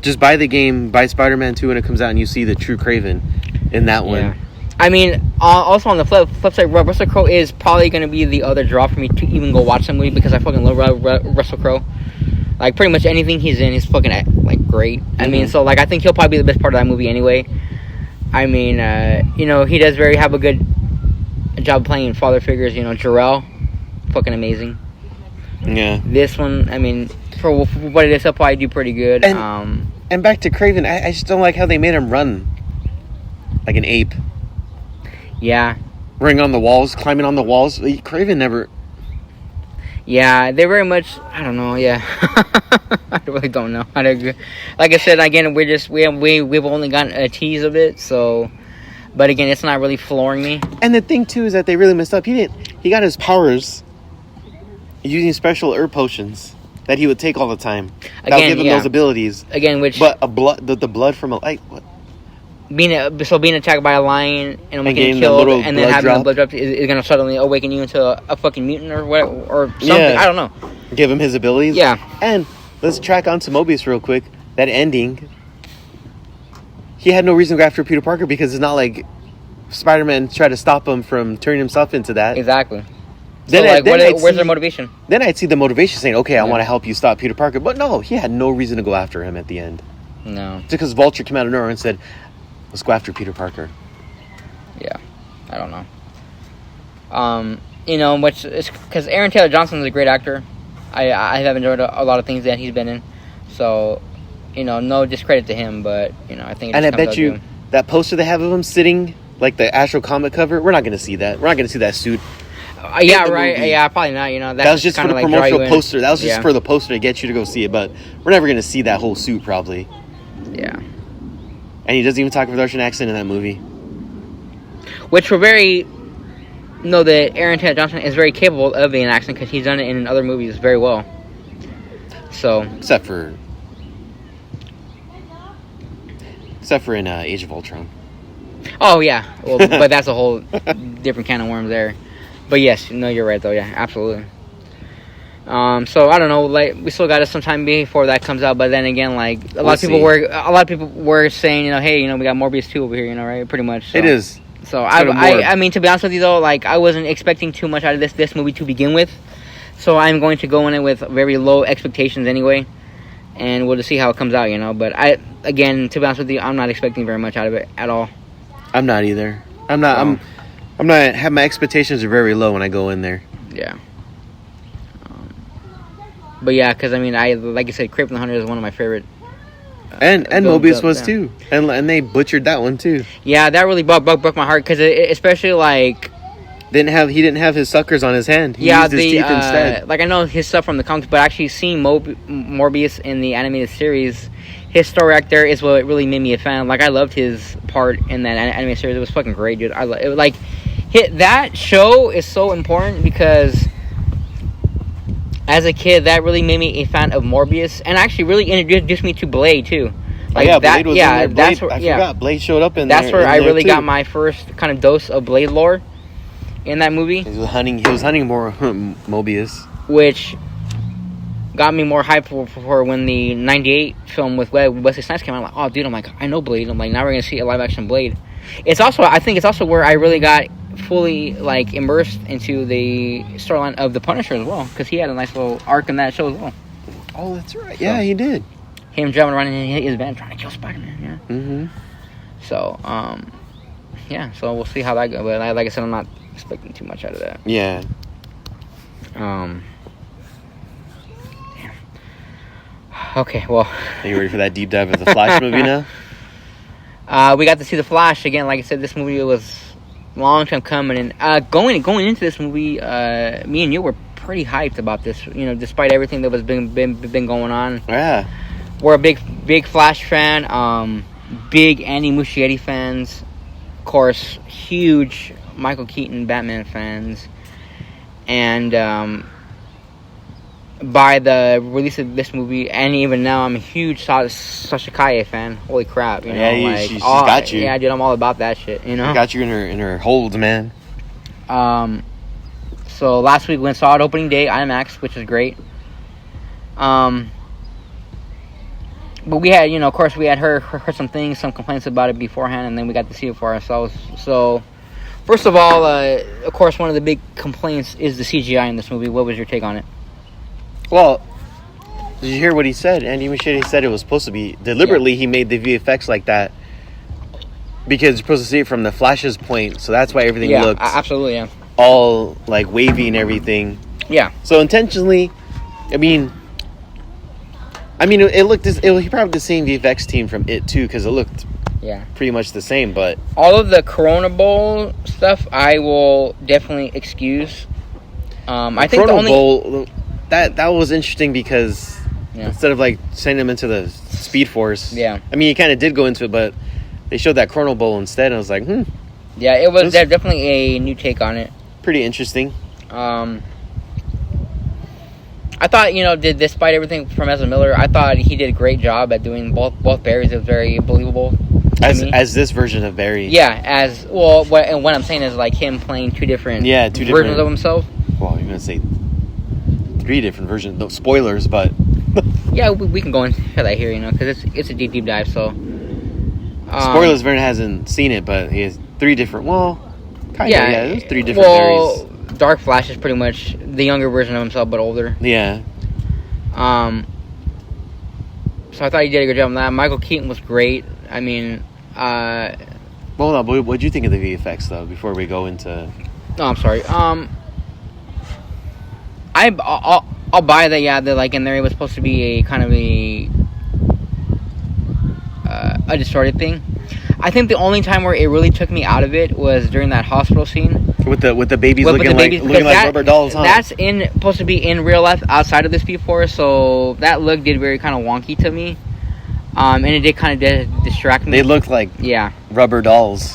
Just buy the game, buy Spider-Man 2 when it comes out, and you see the true Kraven in that one. Yeah. I mean, also on the flip side, Russell Crowe is probably going to be the other draw for me to even go watch the movie because I fucking love Russell Crowe. Like, pretty much anything he's in is fucking, like, great. Mm-hmm. I mean, so, like, I think he'll probably be the best part of that movie anyway. I mean, you know, he does have a good job playing father figures. You know, Jarrell, fucking amazing. Yeah. This one, I mean, for what it is, he'll probably do pretty good. And back to Kraven, I just don't like how they made him run like an ape. Yeah. Running on the walls, climbing on the walls. Kraven never... Yeah, they very much... I don't know, yeah. I really don't know how to agree. Like I said, again, we've only gotten a tease of it, so... But again, it's not really flooring me. And the thing, too, is that they really messed up. He got his powers using special herb potions that he would take all the time. That would give him those abilities. Again, which... But the blood from a... Like, what? Being attacked by a lion and getting killed and then having a blood drop is going to suddenly awaken you into a fucking mutant or whatever, or something. Yeah. I don't know. Give him his abilities. Yeah. And let's track on to Mobius real quick. That ending, he had no reason to go after Peter Parker because it's not like Spider-Man tried to stop him from turning himself into that. Exactly. Where's their motivation? Then I'd see the motivation saying, okay, I want to help you stop Peter Parker. But no, he had no reason to go after him at the end. No. Just because Vulture came out of nowhere and said, let's go after Peter Parker. Yeah, I don't know. You know, which is because Aaron Taylor Johnson is a great actor. I have enjoyed a lot of things that he's been in. So, you know, no discredit to him, but you know, I think. And I bet you that poster they have of him sitting like the Astro Comic cover, we're not going to see that. We're not going to see that suit. Yeah, right. Movie. Yeah, probably not. You know, that was just for the promotional poster. That was just for the poster to get you to go see it. But we're never going to see that whole suit, probably. Yeah. And he doesn't even talk with a Russian accent in that movie. Which we're know that Aaron Taylor Johnson is very capable of being an accent because he's done it in other movies very well. So. Except for in Age of Ultron. Oh, yeah. Well, but that's a whole different can of worms there. But yes, no, you're right, though. Yeah, absolutely. So I don't know, like we still got some time before that comes out, but then again, like a lot of people were saying, you know, hey, you know, we got Morbius 2 over here, you know, right? Pretty much. So. It is. So I mean, to be honest with you though, like I wasn't expecting too much out of this movie to begin with, so I'm going to go in it with very low expectations anyway, and we'll just see how it comes out, you know. But again, to be honest with you, I'm not expecting very much out of it at all. I'm not either. I'm not. My expectations are very low when I go in there. Yeah. But yeah, because I mean, like I said, Kraven the Hunter is one of my favorite. And Mobius was too, and they butchered that one too. Yeah, that really broke my heart because especially like he didn't have his suckers on his hand. He used his teeth instead. Like I know his stuff from the comics, but actually seeing Morbius in the animated series, his story arc there is what really made me a fan. Like I loved his part in that animated series. It was fucking great, dude. That show is so important because. As a kid, that really made me a fan of Morbius, and actually really introduced me to Blade too. Like Blade was in there. Blade, I forgot Blade showed up in there. That's where I really got my first kind of dose of Blade lore in that movie. He was hunting more Mobius, which got me more hyped for when the '98 film with Wesley Snipes came out. I'm like, oh, dude, I know Blade. I'm like, now we're gonna see a live action Blade. I think it's also where I really got fully like immersed into the storyline of the Punisher as well, because he had a nice little arc in that show as well. Oh, that's right. Yeah, he did. Him driving around in his van trying to kill Spider-Man. Yeah. Mm-hmm. So, yeah. So we'll see how that goes. But like I said, I'm not expecting too much out of that. Yeah. Okay. Well. Are you ready for that deep dive of the Flash movie now? We got to see the Flash again. Like I said, this movie was long time coming, and going into this movie, me and you were pretty hyped about this. You know, despite everything that was been going on. Yeah, we're a big Flash fan. Big Andy Muschietti fans, of course. Huge Michael Keaton Batman fans, and by the release of this movie, and even now, I'm a huge Sasha Kaye fan. Holy crap! You know, Yeah, she's got you. Yeah, dude, I'm all about that shit. You know, She got you in her hold, man. So last week we went saw it opening day IMAX, which is great. But we had, of course, we had heard some things, some complaints about it beforehand, and then we got to see it for ourselves. So, first of all, of course, one of the big complaints is the CGI in this movie. What was your take on it? Well, did you hear what he said? Andy Muschietti said it was supposed to be deliberately. He made the VFX like that because you're supposed to see it from the Flash's point, so that's why everything looked absolutely, yeah, all like wavy and everything. Yeah. So intentionally, I mean, it looked. He probably had the same VFX team from It too, because it looked pretty much the same. But all of the Corona Bowl stuff, I will definitely excuse. I think Corona Bowl that was interesting because instead of like sending them into the Speed Force, I mean, he kind of did go into it, but they showed that Corona Bowl instead, and I was like, yeah, it was definitely a new take on it. Pretty interesting. I thought, despite everything from Ezra Miller, I thought he did a great job at doing both Barrys. It was very believable. As this version of Barry. Yeah, what I'm saying is like him playing two different versions of himself. Well, you're going to say 3 different versions. No spoilers, but... yeah, we can go into that here, because it's a deep dive, so... spoilers, Vern hasn't seen it, but he has 3 different... Well, kind of, there's 3 different Barrys. Dark Flash is pretty much the younger version of himself, but older. Yeah. So I thought he did a good job on that. Michael Keaton was great. I mean, well, hold on, what did you think of the VFX though? Before we go into. No, I'm sorry. I'll buy that. Yeah, that like in there it was supposed to be a kind of a distorted thing. I think the only time where it really took me out of it was during that hospital scene with the babies looking like rubber dolls. Huh? That's supposed to be in real life outside of this before, so that look did very kind of wonky to me, and it did kind of distract me. They looked like rubber dolls,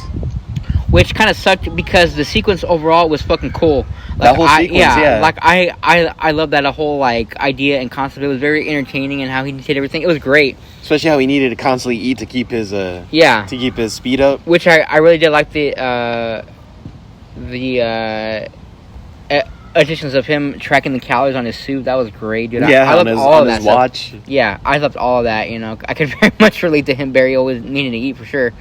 which kind of sucked because the sequence overall was fucking cool. Like, that whole sequence, like I love that whole like idea and concept. It was very entertaining and how he did everything. It was great. Especially how he needed to constantly eat to keep his to keep his speed up. Which I really did like the additions of him tracking the calories on his suit. That was great, dude. Yeah, I loved all of that watch. Stuff. Yeah, I loved all of that. I could very much relate to him. Barry always needing to eat for sure.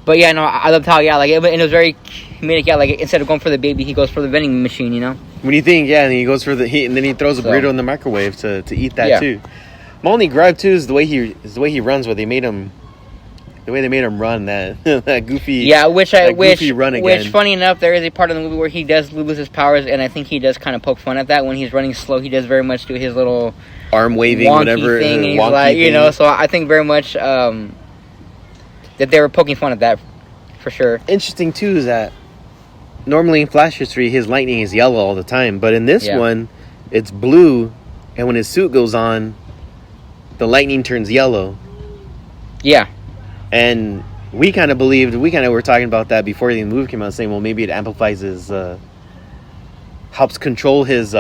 But yeah, no, I loved how and it was very comedic. Yeah, like instead of going for the baby, he goes for the vending machine. When you think, and he goes for the heat, and then he throws a burrito in the microwave to eat that too. My only gripe too is the way he runs. Where they made him, the way they made him run that goofy. Yeah, goofy run again. Which, funny enough, there is a part of the movie where he does lose his powers, and I think he does kind of poke fun at that when he's running slow. He does very much do his little arm waving, whatever thing. And he's like, thing. So I think very much that they were poking fun at that for sure. Interesting too is that normally in Flash history, his lightning is yellow all the time, but in this one, it's blue, and when his suit goes on, the lightning turns yellow. Yeah. And we kind of were talking about that before the movie came out, saying, well, maybe it amplifies his, helps control his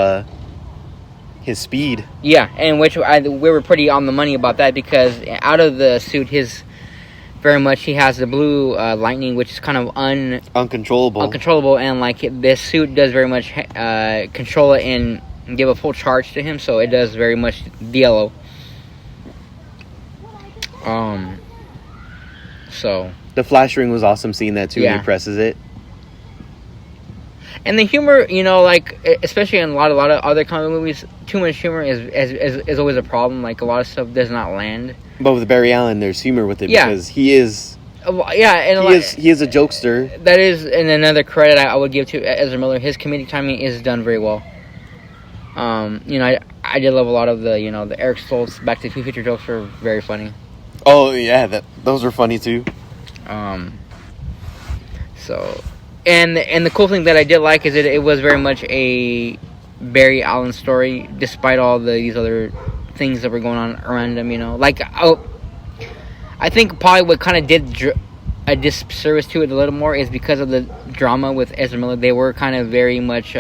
speed. Yeah, and we were pretty on the money about that because out of the suit, he has the blue lightning, which is kind of uncontrollable, and like this suit does very much control it and give a full charge to him, so it does very much the yellow. So the flash ring was awesome seeing that too. When he presses it, and the humor, like especially in a lot of other comic movies, too much humor is always a problem. Like a lot of stuff does not land. But with Barry Allen, there's humor with it because he is. He is a jokester. That is, and another credit I would give to Ezra Miller. His comedic timing is done very well. I did love a lot of the the Eric Stoltz Back to the Future jokes were very funny. Oh yeah, those were funny too. So, and the cool thing that I did like is that it was very much a Barry Allen story, despite all these other things that were going on around him. Like I think probably what kind of did a disservice to it a little more is because of the drama with Ezra Miller. They were kind of very much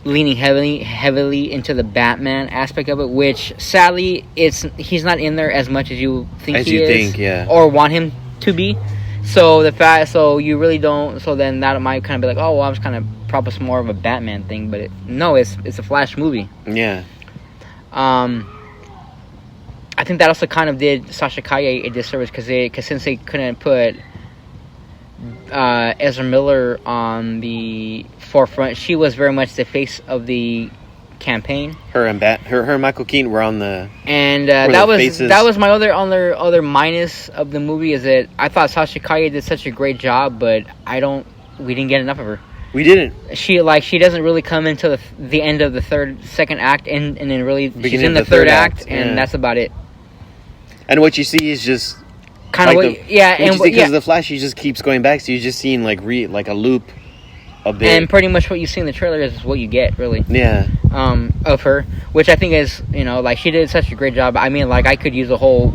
leaning heavily into the Batman aspect of it, which sadly he's not in there as much as you think as he you is, think, yeah, or want him to be. So you really don't. So then that might kind of be like, oh, well, I'm just kind of prop us more of a Batman thing, but it's a Flash movie. Yeah. I think that also kind of did Sasha Calle a disservice because since they couldn't put Ezra Miller on the forefront, she was very much the face of the campaign. Her and Michael Keaton were on the, and that was my other minus of the movie, is that I thought Sasha Calle did such a great job, but we didn't get enough of her. We didn't. She doesn't really come until the end of the second act, and then really Beginning she's in the third act, and that's about it. And what you see is just kind of because of the Flash, he just keeps going back, so you're just seeing like a loop a bit, and pretty much what you see in the trailer is what you get, really. Yeah. Of her, which I think is, like, she did such a great job. I mean, like, I could use a whole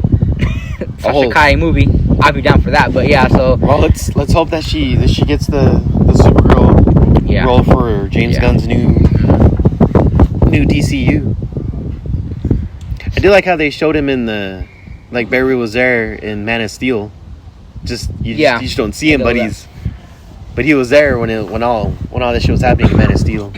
Sasha Calle movie. I'd be down for that, but yeah. So well, let's hope that she gets the Supergirl role for James Gunn's new DCU. I do like how they showed him in like Barry was there in Man of Steel. You just don't see him, but he was there when all this shit was happening in Man of Steel.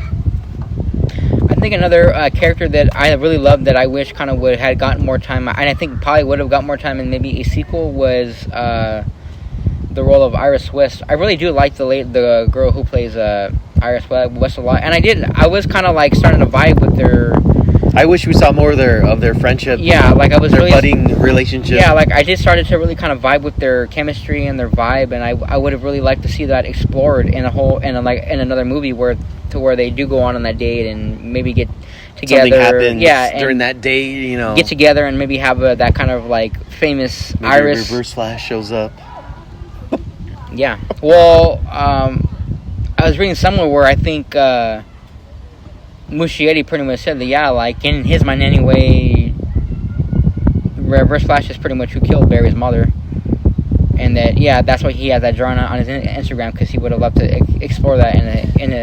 I think another character that I really loved that I wish kind of would had gotten more time, and I think probably would have got more time in maybe a sequel, was the role of Iris West. I really do like the girl who plays Iris West a lot, and I was kind of like starting to vibe with their. I wish we saw more of their friendship. Yeah, like I was their really budding relationship. Yeah, like I just started to really kind of vibe with their chemistry and their vibe, and I would have really liked to see that explored in another movie where they do go on that date and maybe get together. Something happens during that date, get together and maybe have that kind of like famous maybe Iris. Reverse Flash shows up. Yeah. Well, I was reading somewhere where I think. Muschietti pretty much said that, like, in his mind anyway, Reverse Flash is pretty much who killed Barry's mother, and that that's why he has that drawn on his Instagram, because he would have loved to explore that in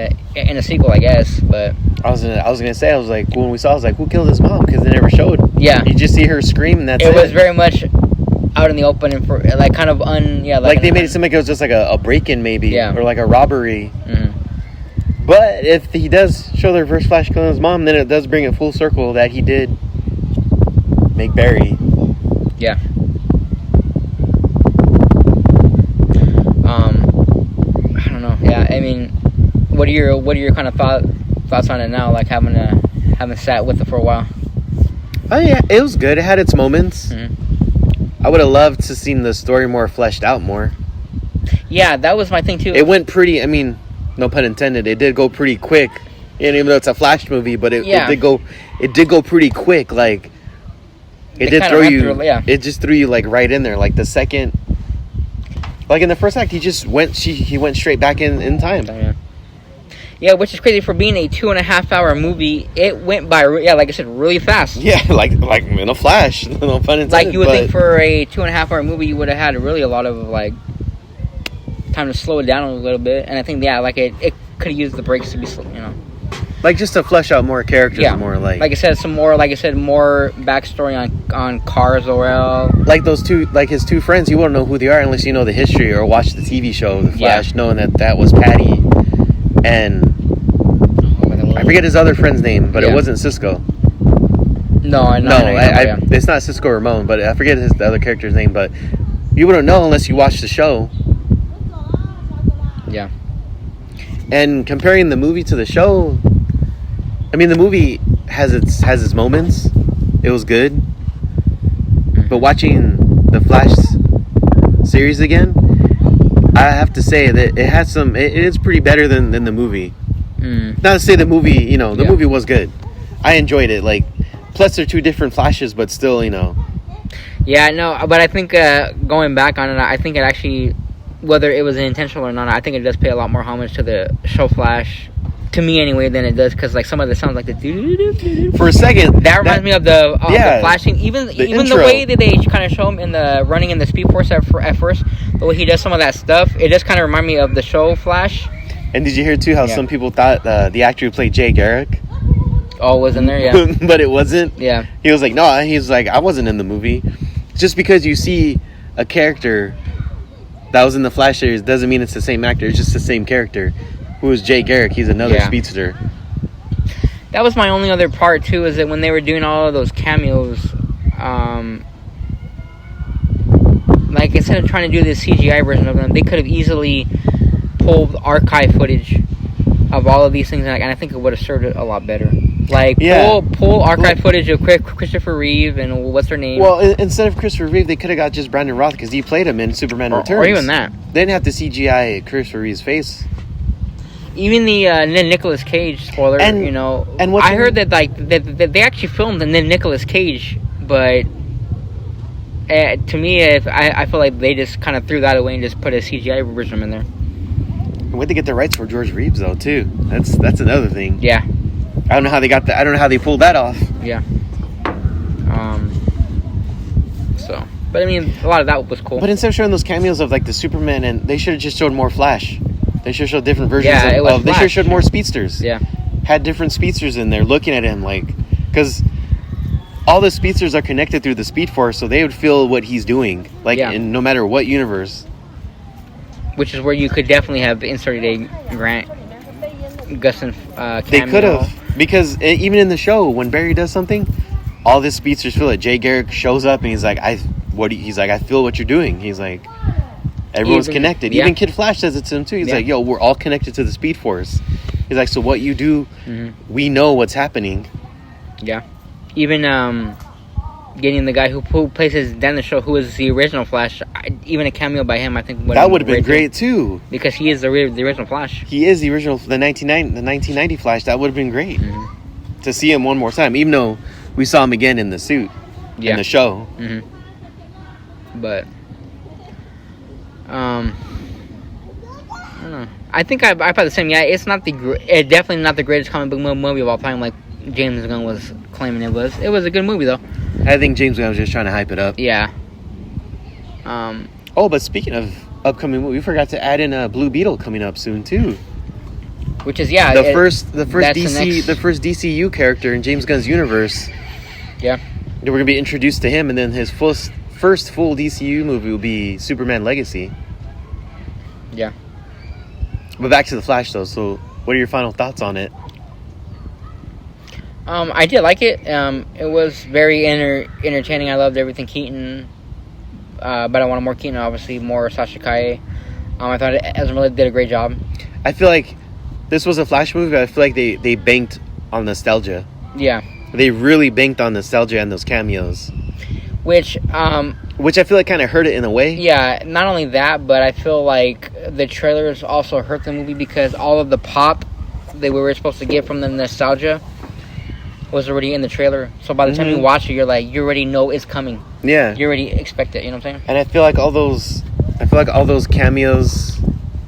a sequel, I guess. But I was gonna say, I was like, when we saw, I was like, who killed his mom? Because they never showed. Yeah, you just see her scream, and that's it. It was very much out in the open and for like kind of like they made it seem like it was just like a break-in maybe, or like a robbery. Mm-hmm. But if he does show the Reverse Flash killing his mom, then it does bring it full circle that he did make Barry. Yeah. I don't know. Yeah, I mean, what are your kind of thoughts on it now? Like having sat with it for a while. Oh yeah, it was good. It had its moments. Mm-hmm. I would have loved to seen the story more fleshed out more. Yeah, that was my thing too. It went pretty. I mean, no pun intended. It did go pretty quick, and even though it's a Flash movie, but it did go pretty quick. Like it did throw you. It just threw you like right in there. Like the second, like in the first act, he went straight back in time. Yeah, which is crazy for being a 2.5 hour movie. It went by, like I said, really fast. Yeah, like in a flash. No pun intended. Like you would think for a 2.5 hour movie, you would have had really a lot of like time to slow it down a little bit. And I think like it could have used the breaks to be like just to flesh out more characters. More like I said, more backstory on Kal-El. Like those two, like his two friends, you wouldn't know who they are unless you know the history or watch the TV show The Flash, knowing that was Patty and I forget his other friend's name, but it wasn't Cisco. No, it's not Cisco Ramon, but I forget the other character's name. But you wouldn't know unless you watched the show. Yeah. And comparing the movie to the show, I mean, the movie has its moments. It was good, but watching the Flash series again, I have to say that it has some. It is pretty better than the movie. Not to say the movie, the movie was good. I enjoyed it. Like, plus they're two different Flashes, but still, Yeah, no, but I think going back on it, I think it actually, whether it was intentional or not, I think it does pay a lot more homage to the show Flash, to me anyway, than it does, because like some of the sounds like the for a second that reminds me of the flashing, even the way that they kind of show him in the running in the Speed Force at first, the way he does some of that stuff, it just kind of remind me of the show Flash. And did you hear too how some people thought the actor who played Jay Garrick? Oh, was in there, yeah. But it wasn't. Yeah. He was like, no. He's like, I wasn't in the movie. Just because you see a character that was in the Flash series doesn't mean it's the same actor. It's just the same character. Who is Jay Garrick? He's another speedster. That was my only other part too. Is that when they were doing all of those cameos, like instead of trying to do this CGI version of them, they could have easily pulled archive footage of all of these things, and I think it would have served it a lot better. Like, pull archive footage of Christopher Reeve and what's her name? Well, instead of Christopher Reeve, they could have got just Brandon Roth because he played him in Superman Returns. Or even that. They didn't have to CGI Christopher Reeve's face. Even the Nicolas Cage spoiler, and I heard that that they actually filmed the Nicolas Cage, but to me, I feel like they just kind of threw that away and just put a CGI version in there. Where'd they get the rights for George Reeves though? Too. That's another thing. Yeah. I don't know how they got that. I don't know how they pulled that off. Yeah. So, but I mean, a lot of that was cool. But instead of showing those cameos of like the Superman, and they should have just showed more Flash. They should have showed different versions of they should have showed more speedsters. Yeah. Had different speedsters in there looking at him like, because all the speedsters are connected through the Speed Force, so they would feel what he's doing, like in no matter what universe. Which is where you could definitely have inserted a Grant Gustin cameo. They could have, because even in the show, when Barry does something, all the speedsters feel it. Jay Garrick shows up and he's like, I feel what you're doing. He's like, everyone's connected. Even Kid Flash says it to him too. He's like, yo, we're all connected to the Speed Force. He's like, so what you do, we know what's happening. Yeah. Even getting the guy who plays his dad in the show, who is the original Flash, even a cameo by him, I think that would have been great too. Because he is the original Flash. He is the original, the 1990 Flash. That would have been great to see him one more time, even though we saw him again in the suit in the show. But I don't know. I think I felt the same. Yeah, it's definitely not the greatest comic book movie of all time, like James Gunn was claiming it was. It was a good movie though. I think James Gunn was just trying to hype it up. Yeah. But speaking of upcoming movie, we forgot to add in Blue Beetle coming up soon too. Which is the first DCU character in James Gunn's universe. Yeah. We're gonna be introduced to him, and then his first full DCU movie will be Superman Legacy. Yeah. But back to the Flash though. So, what are your final thoughts on it? I did like it. It was very entertaining. I loved everything Keaton. But I wanted more Keaton, obviously, more Sasha Kaye. I thought Ezra did a great job. I feel like this was a Flash movie, but I feel like they banked on nostalgia. Yeah. They really banked on nostalgia and those cameos. Which I feel like kind of hurt it in a way. Yeah, not only that, but I feel like the trailers also hurt the movie because all of the pop that we were supposed to get from the nostalgia was already in the trailer. So by the time you watch it, you already know it's coming. Yeah. You already expect it, you know what I'm saying? And I feel like all those cameos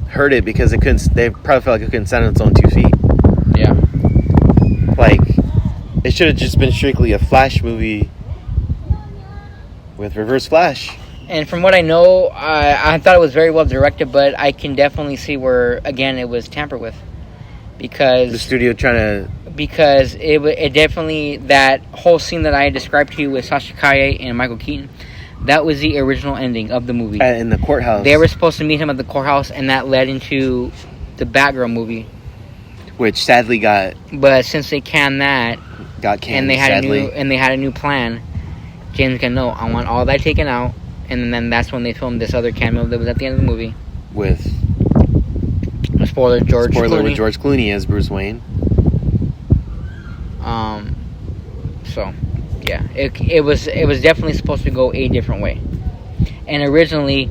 hurt it because they probably felt like it couldn't stand on its own 2 feet. Yeah. Like, it should have just been strictly a Flash movie with Reverse Flash. And from what I know, I thought it was very well directed, but I can definitely see where, again, it was tampered with. Because... the studio trying to... Because it definitely... That whole scene that I described to you with Sasha Kaye and Michael Keaton, that was the original ending of the movie. In the courthouse. They were supposed to meet him at the courthouse, and that led into the Batgirl movie. Which sadly got... But since they canned that... Got canned, and they had sadly. And they had a new plan, James Gunn, no, I want all that taken out. And then that's when they filmed this other cameo that was at the end of the movie. With... Spoiler, George Clooney. With George Clooney as Bruce Wayne. So, yeah. It was definitely supposed to go a different way. And originally,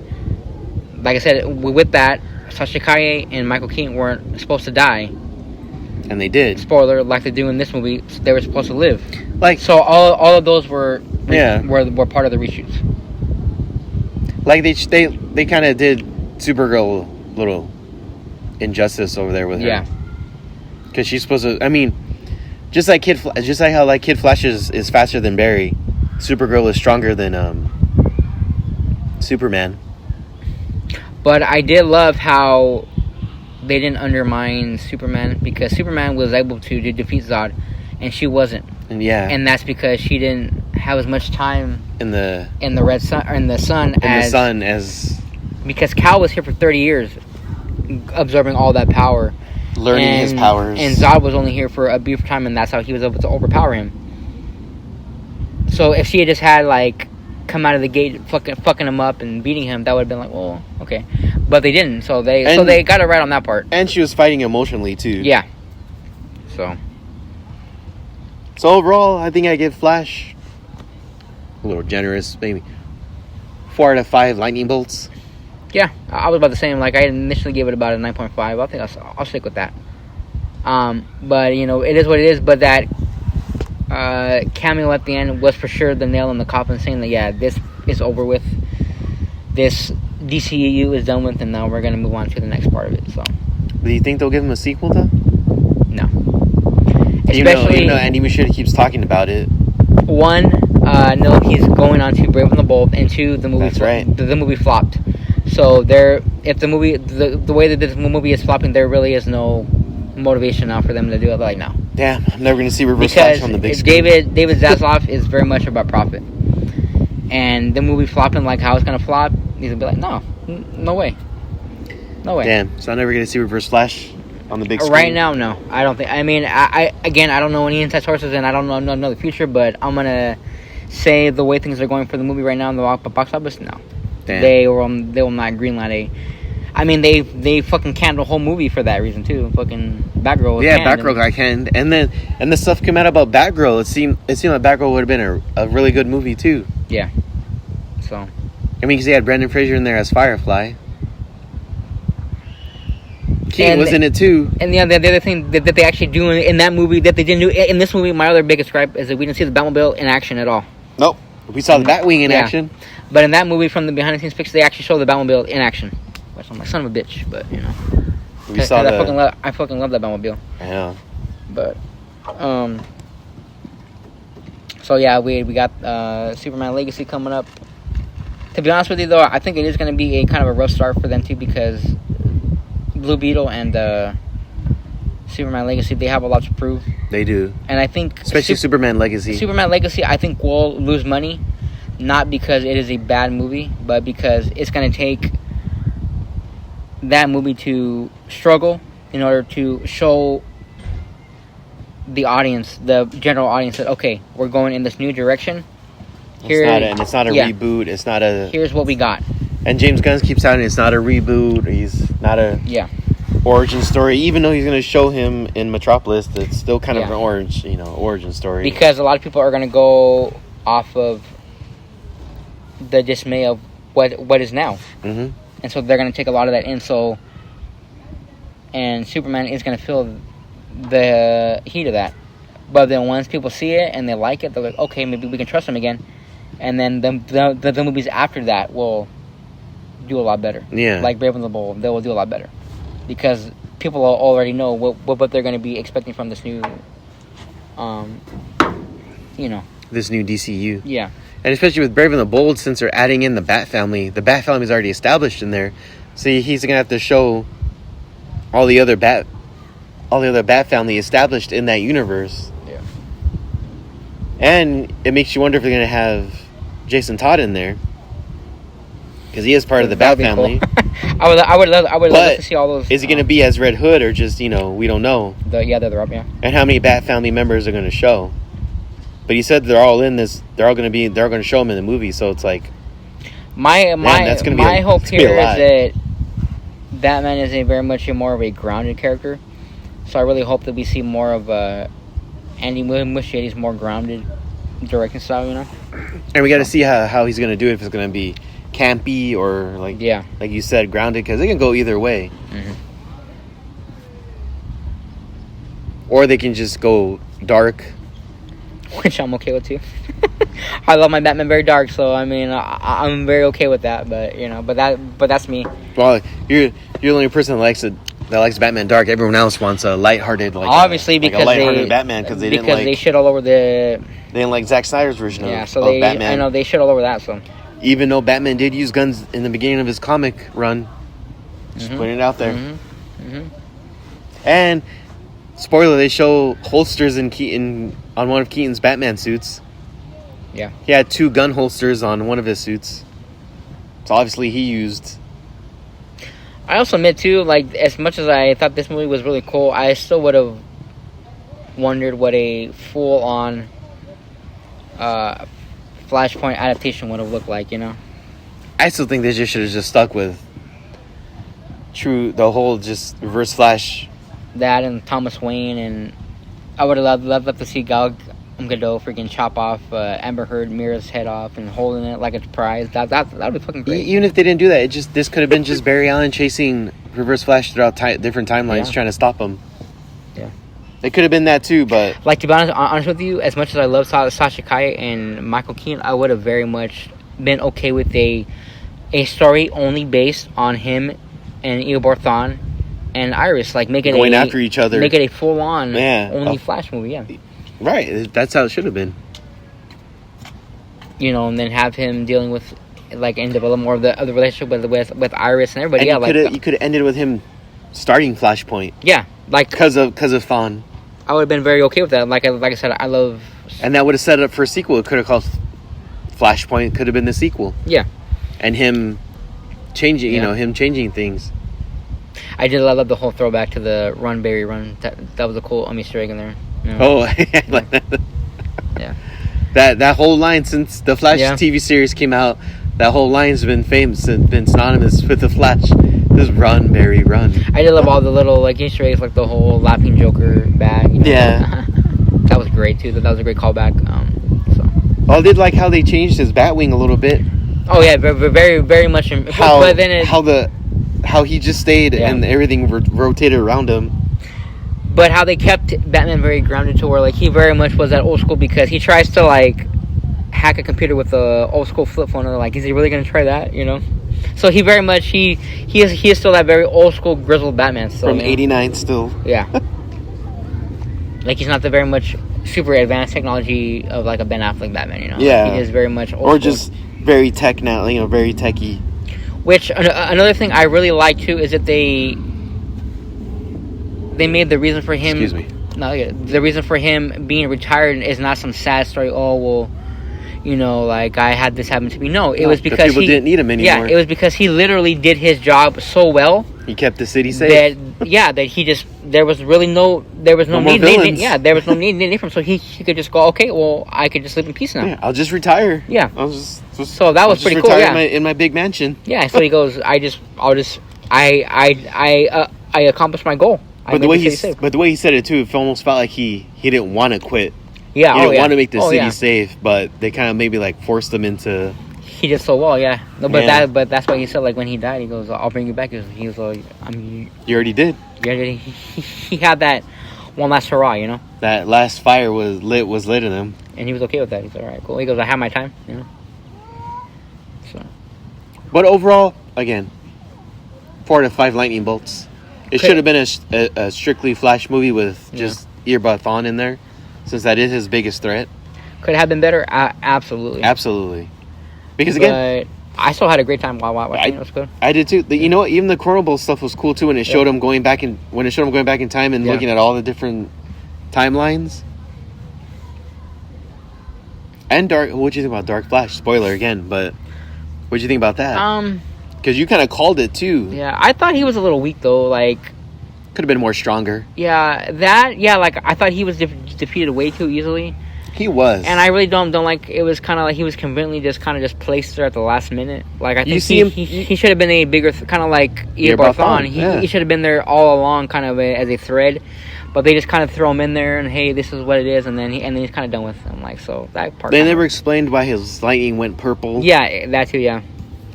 like I said, with that, Sasha Kaye and Michael Keaton weren't supposed to die. And they did. Spoiler, like they do in this movie, they were supposed to live. Like, so all of those were part of the reshoots. Like they kind of did Supergirl a little injustice over there with her. Yeah. Because she's supposed to. I mean, just like how Kid Flash is faster than Barry, Supergirl is stronger than Superman. But I did love how they didn't undermine Superman because Superman was able to defeat Zod, and she wasn't. And that's because she didn't have as much time in the red sun or in the sun as because Kal was here for 30 years, absorbing all that power, learning his powers, and Zod was only here for a brief time, and that's how he was able to overpower him. So if she had just had like come out of the gate fucking him up and beating him, that would have been like, well, okay, but they didn't. So they got it right on that part. And she was fighting emotionally too. Yeah. So overall, I think I give Flash a little generous, maybe 4 out of 5 lightning bolts. Yeah, I was about the same. Like I initially gave it about a 9.5. I think I'll stick with that. But you know, it is what it is. But that cameo at the end was for sure the nail in the coffin, saying that yeah, this is over with. This DCEU is done with, and now we're gonna move on to the next part of it. So, do you think they'll give him a sequel though? No. Especially, you know, Andy Muschietti keeps talking about it. One, no, he's going on to Brave and the Bold, and 2, the movie. That's right. The movie flopped. So if the movie, the way that this movie is flopping, there really is no motivation now for them to do it. They're like, no. Damn, I'm never going to see Reverse Flash on the big screen. David Zaslav is very much about profit. And the movie flopping like how it's going to flop, he's going to be like, no way. No way. Damn, so I'm never going to see Reverse Flash on the big screen? Right now, no. I don't think. I mean, I don't know any inside sources, and I don't know the future, but I'm going to say the way things are going for the movie right now in the box office, no. Damn. They will not greenlight a. I mean, they fucking canned the whole movie for that reason too. Fucking Batgirl was canned. Batgirl got canned, and the stuff came out about Batgirl. It seemed like Batgirl would have been a really good movie too. Yeah. So. I mean, because they had Brendan Fraser in there as Firefly. King was in it too. And the other thing that they actually do in that movie that they didn't do in this movie, my other biggest gripe is that we didn't see the Batmobile in action at all. Nope. We saw the Batwing in action. But in that movie, from the behind-the-scenes pictures, they actually show the Batmobile in action. Which I'm like, son of a bitch, but you know. I fucking love that Batmobile. Yeah. But, so yeah, we got Superman Legacy coming up. To be honest with you, though, I think it is going to be a kind of a rough start for them too, because Blue Beetle and Superman Legacy, they have a lot to prove. They do. And I think especially Superman Legacy. Superman Legacy, I think, will lose money, not because it is a bad movie, but because it's going to take that movie to struggle in order to show the audience, the general audience, that okay, we're going in this new direction. It's not a reboot. It's not a. Here's what we got. And James Gunn keeps saying it's not a reboot. He's not a origin story. Even though he's going to show him in Metropolis, that's still kind of an origin story. Because a lot of people are going to go off of the dismay of what is now. Mm-hmm. And so they're going to take a lot of that in. And Superman is going to feel the heat of that. But then once people see it and they like it, they're like, okay, maybe we can trust him again. And then the movies after that will do a lot better. Yeah. Like Brave and the Bold, they will do a lot better. Because people already know what they're going to be expecting from this new, this new DCU. Yeah. And especially with Brave and the Bold, since they're adding in the Bat Family is already established in there. So he's going to have to show all the other Bat Family established in that universe. Yeah. And it makes you wonder if they're going to have Jason Todd in there. Because he is part of the Bat Family. Cool. I would love to see all those. Is he going to be as Red Hood or just, we don't know? They're the Rob, yeah. And how many Bat Family members are going to show? But he said they're all in this. They're all going to show him in the movie. So it's like, my hope here is that Batman is very much more of a grounded character. So I really hope that we see more of Andy Muschietti's more grounded directing style, And we got to see how he's going to do it. If it's going to be campy or like you said, grounded, because they can go either way. Mm-hmm. Or they can just go dark, which I'm okay with too. I love my Batman very dark, so I mean I'm very okay with that. But but that's me. Well, you're the only person that likes Batman dark. Everyone else wants a lighthearted, because lighthearted Batman because they shit all over They didn't like Zack Snyder's version of Batman. I know they shit all over that. So even though Batman did use guns in the beginning of his comic run, just putting it out there. Mm-hmm. And spoiler, they show holsters in Keaton on one of Keaton's Batman suits. Yeah. He had 2 gun holsters on one of his suits. So obviously he used. I also admit too, like, as much as I thought this movie was really cool, I still would have wondered what a full-on Flashpoint adaptation would have looked like, you know? I still think they just should have just stuck with the whole just Reverse Flash. That and Thomas Wayne, and I would have loved to see Gal Gadot freaking chop off Amber Heard Mira's head off and holding it like a prize. That would be fucking great. Even if they didn't do that, this could have been just Barry Allen chasing Reverse Flash throughout different timelines, trying to stop him. Yeah, it could have been that too. But like, to be honest with you, as much as I love Sasha Calle and Michael Keaton, I would have very much been okay with a story only based on him and Eobard Thawne and Iris, like make it going after each other, make it a full on only Flash movie. Yeah. Right, that's how it should have been. You know, and then have him dealing with, like, and develop more of the relationship with Iris and everybody. And you could have ended with him starting Flashpoint. Yeah, like because of Thawne. I would have been very okay with that. Like I said, I love. And that would have set it up for a sequel. It could have called Flashpoint. Could have been the sequel. Yeah, and him changing, him changing things. I love the whole throwback to the Run Barry Run. That was a cool Easter egg in there. You know? Oh, like that. Yeah. That whole line since the Flash TV series came out, that whole line's been famous and been synonymous with the Flash. Just run, Barry, run. I did love all the little like Easter eggs, like the whole laughing Joker bag. You know? Yeah. That was great too. That was a great callback. I did like how they changed his Batwing a little bit. Oh yeah, very, very much. How he just stayed and everything rotated around him. But how they kept Batman very grounded to where, like, he very much was that old school, because he tries to, like, hack a computer with the old school flip phone, and they're like, is he really going to try that, you know? So he very much, he is still that very old school grizzled Batman still. From 89 still. Yeah. Like, he's not the very much super advanced technology of, like, a Ben Affleck Batman, you know? Yeah. Like, he is very much old or school. Just very tech now, very techy. Which, another thing I really like, too, is that they made the reason for him... Excuse me. No, the reason for him being retired is not some sad story. Oh, well, you know, like, I had this happen to me. No, it was because people didn't need him anymore. Yeah, it was because he literally did his job so well. He kept the city safe. That he just... There was really no... There was no need... there was no need for him. So he could just go, okay, well, I could just live in peace now. Yeah, I'll just retire. Yeah. So that was pretty cool, in my big mansion. Yeah, so he goes, I accomplished my goal. But the way he said it too, it almost felt like he didn't want to quit. Yeah, he didn't want to make the city safe, but they kind of maybe like forced him into. He did so well, yeah. No, but that's why he said, like, when he died, he goes, "I'll bring you back." He was like, You already did. Yeah, he had that one last hurrah, you know. That last fire was lit in him, and he was okay with that. He's like, all right, cool. He goes, I have my time, you know. So. But overall, again, 4 out of 5 lightning bolts. It should have been a strictly Flash movie with just Eobard Thawne in there, since that is his biggest threat. Could have been better, absolutely. Absolutely. Because again, I still had a great time while watching it. It was good. I did too. You know what? Even the Chronoball stuff was cool too when it showed him going back in time and looking at all the different timelines. And Dark. What'd you think about Dark Flash? Spoiler again, but what'd you think about that? Because you kind of called it too. Yeah, I thought he was a little weak though. Like, could have been more stronger. Yeah, like I thought he was defeated way too easily. He was, and I really don't like. It was kind of like he was conveniently just placed there at the last minute. Like, I think he should have been a bigger kind of like Eobard Thawne. He should have been there all along, kind of as a thread. But they just kind of throw him in there, and hey, this is what it is, and then he's kind of done with him. Like, so that part. They never explained why his lightning went purple. Yeah, that too. Yeah.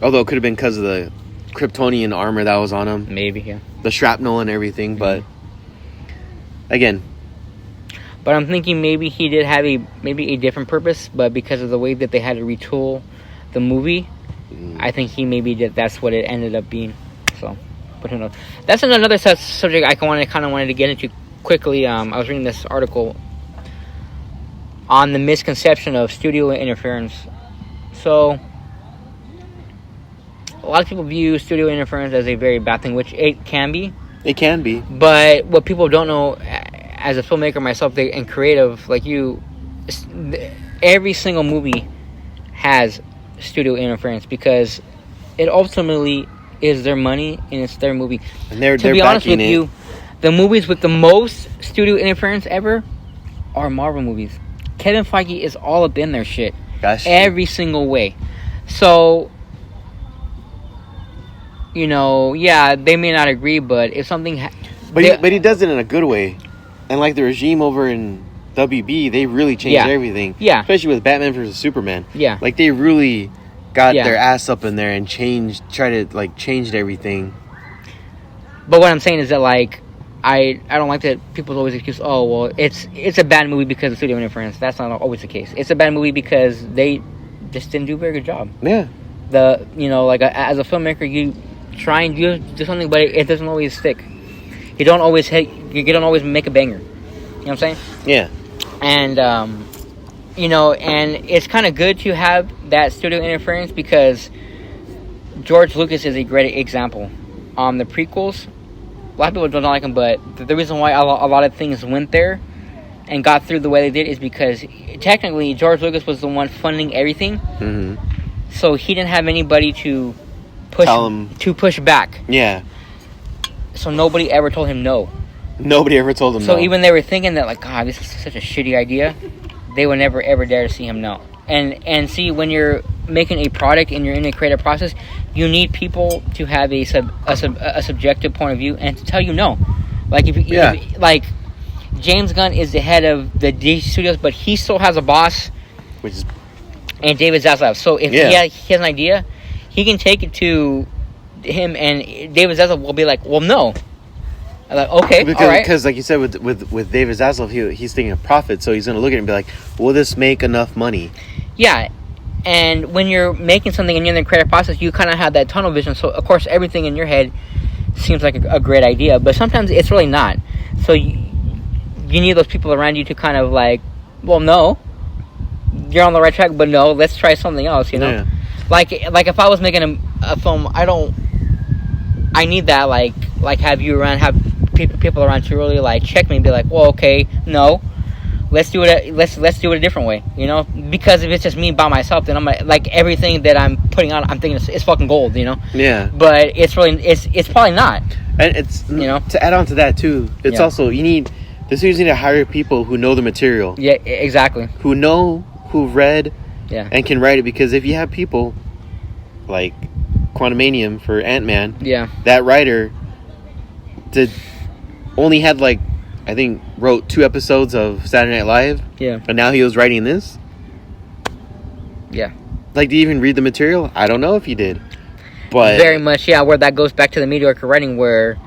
Although it could have been because of the Kryptonian armor that was on him. Maybe, yeah. The shrapnel and everything, but again. But I'm thinking maybe he did have a different purpose, but because of the way that they had to retool the movie, I think he maybe did. That's what it ended up being. So, but who knows? That's another subject I wanted to get into quickly. I was reading this article on the misconception of studio interference. So, a lot of people view studio interference as a very bad thing, which it can be. It can be. But what people don't know, as a filmmaker myself, and creative like you, every single movie has studio interference because it ultimately is their money and it's their movie. And they're to be honest with it. you, the movies with the most studio interference ever are Marvel movies. Kevin Feige is all up in their shit. Every single way. So, you know, yeah, they may not agree, but if something... But he does it in a good way. And like the regime over in WB, they really changed everything. Yeah. Especially with Batman versus Superman. Yeah. Like, they really got their ass up in there and changed everything. But what I'm saying is that, like, I don't like that people always accuse, oh, well, it's a bad movie because of studio interference. That's not always the case. It's a bad movie because they just didn't do a very good job. Yeah. Like, as a filmmaker, you try and do something, but it doesn't always stick. You don't always make a banger. You know what I'm saying? Yeah. And, you know, and it's kind of good to have that studio interference because George Lucas is a great example. The prequels, a lot of people don't like them, but the reason why a lot of things went there and got through the way they did is because technically George Lucas was the one funding everything. Mm-hmm. So he didn't have anybody to push back. Yeah. So nobody ever told him no. Nobody ever told him no. So even they were thinking that, like, God, this is such a shitty idea, they would never ever dare to see him no. And see, when you're making a product and you're in a creative process, you need people to have a subjective point of view and to tell you no. Like like James Gunn is the head of the DC Studios, but he still has a boss, and David Zaslav. So if he has an idea, he can take it to him, and David Zaslav will be like, "Well, no." I'm like, okay, all right. Because, like you said, with David Zaslav, he's thinking of profit, so he's going to look at it and be like, "Will this make enough money?" Yeah, and when you're making something and you're in the creative process, you kind of have that tunnel vision. So, of course, everything in your head seems like a great idea, but sometimes it's really not. So you need those people around you to kind of like, well, no, you're on the right track, but no, let's try something else. You know, like if I was making a film, I need that like have people around to really like check me and be like, well, okay, no, let's do it. Let's do it a different way, you know. Because if it's just me by myself, then I'm like everything that I'm putting on, I'm thinking it's fucking gold, you know. Yeah. But it's probably not. And it's, you know, to add on to that too. It's also the studios need to hire people who know the material. Yeah, exactly. Who've read, and can write it. Because if you have people like Quantumanium for Ant-Man, that writer only had like, I think, wrote 2 episodes of Saturday Night Live. Yeah. And now he was writing this. Yeah. Like, do you even read the material? I don't know if he did. But very much, where that goes back to the mediocre writing, where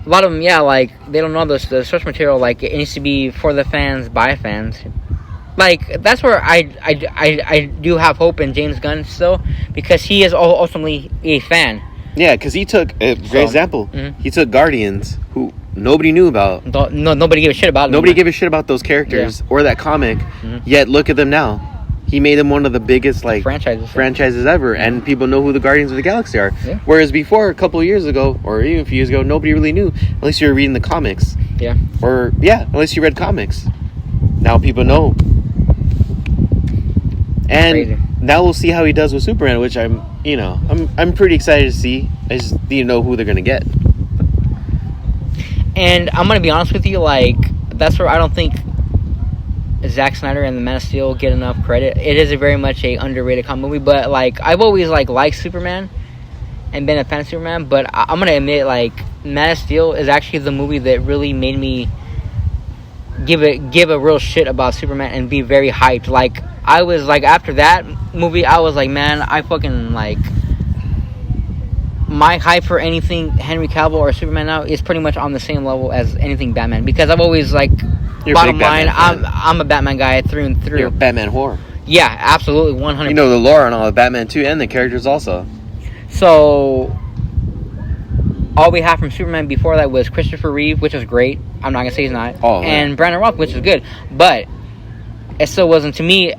a lot of them, like, they don't know the source material. Like, it needs to be for the fans, by fans. Like, that's where I do have hope in James Gunn still, because he is ultimately a fan. Yeah, because he took a great example. Mm-hmm. He took Guardians, who nobody knew about. Nobody gave a shit about. Nobody gave a shit about those characters or that comic. Mm-hmm. Yet look at them now. He made them one of the biggest like franchises ever, and people know who the Guardians of the Galaxy are. Yeah. Whereas before, a couple of years ago, or even a few years ago, nobody really knew unless you were reading the comics. Yeah. Or unless you read comics. Now people know. And now we'll see how he does with Superman, which I'm pretty excited to see. I just need to know who they're gonna get. And I'm gonna be honest with you, like, that's where I don't think Zack Snyder and the Man of Steel get enough credit. It is a very much a underrated comic movie, but like I've always liked Superman and been a fan of Superman. But I'm gonna admit, like, Man of Steel is actually the movie that really made me give a real shit about Superman and be very hyped. Like, I was like, after that movie, I was like, man, I fucking like, my hype for anything Henry Cavill or Superman now is pretty much on the same level as anything Batman, because I've always like, bottom line, I'm a Batman guy through and through. You're a Batman whore. Yeah, absolutely, 100%. You know the lore and all of Batman too, and the characters also. So all we have from Superman before that was Christopher Reeve, which was great. I'm not gonna say he's not. Oh, and Brandon Routh, which was good, but it still wasn't, to me,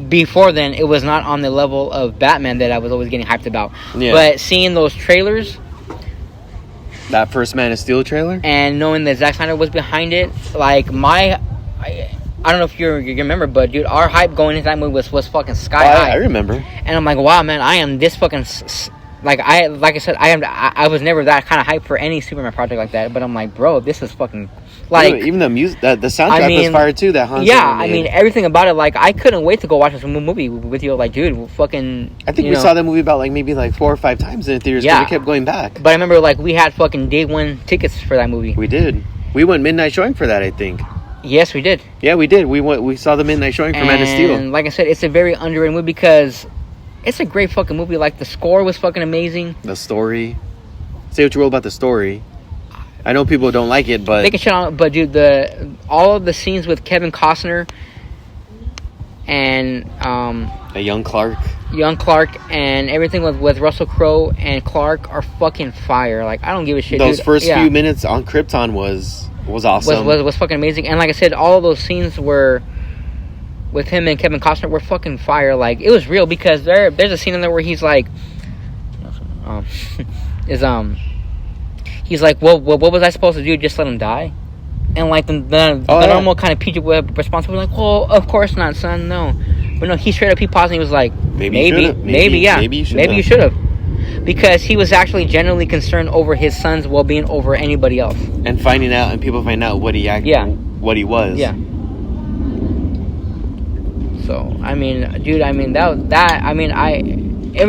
before then, it was not on the level of Batman that I was always getting hyped about. Yeah. But seeing those trailers, That first Man of Steel trailer? And knowing that Zack Snyder was behind it, like, I don't know if you remember, but, dude, our hype going into that movie was fucking sky high. I remember. And I'm like, wow, man, I am this fucking... Like I said, I was never that kind of hype for any Superman project like that. But I'm like, bro, this is fucking... Like, even the music, the soundtrack was fire too. That Hans Zimmer made. I mean, everything about it. Like, I couldn't wait to go watch this movie with you. Like, dude, fucking. I think we saw that movie about maybe 4 or 5 times in the theaters. Yeah, we kept going back. But I remember we had fucking day one tickets for that movie. We did. We went midnight showing for that. I think. Yes, we did. Yeah, we did. We saw the midnight showing for Man of Steel. And like I said, it's a very underrated movie because it's a great fucking movie. Like, the score was fucking amazing. The story. Say what you will about the story. I know people don't like it, but they can shit on it. But dude, all of the scenes with Kevin Costner and a young Clark, and everything with Russell Crowe and Clark are fucking fire. Like, I don't give a shit. Those dude. first few minutes on Krypton was awesome. Was fucking amazing. And like I said, all of those scenes were with him and Kevin Costner were fucking fire. Like, it was real because there's a scene in there where he's like, he's like, well, what was I supposed to do? Just let him die? And like the normal kind of PG response was like, well, of course not, son, no. But no, he straight up, he paused and he was like, maybe you should have. Because he was actually genuinely concerned over his son's well-being over anybody else. And people find out what he was. Yeah. So, I mean, dude, every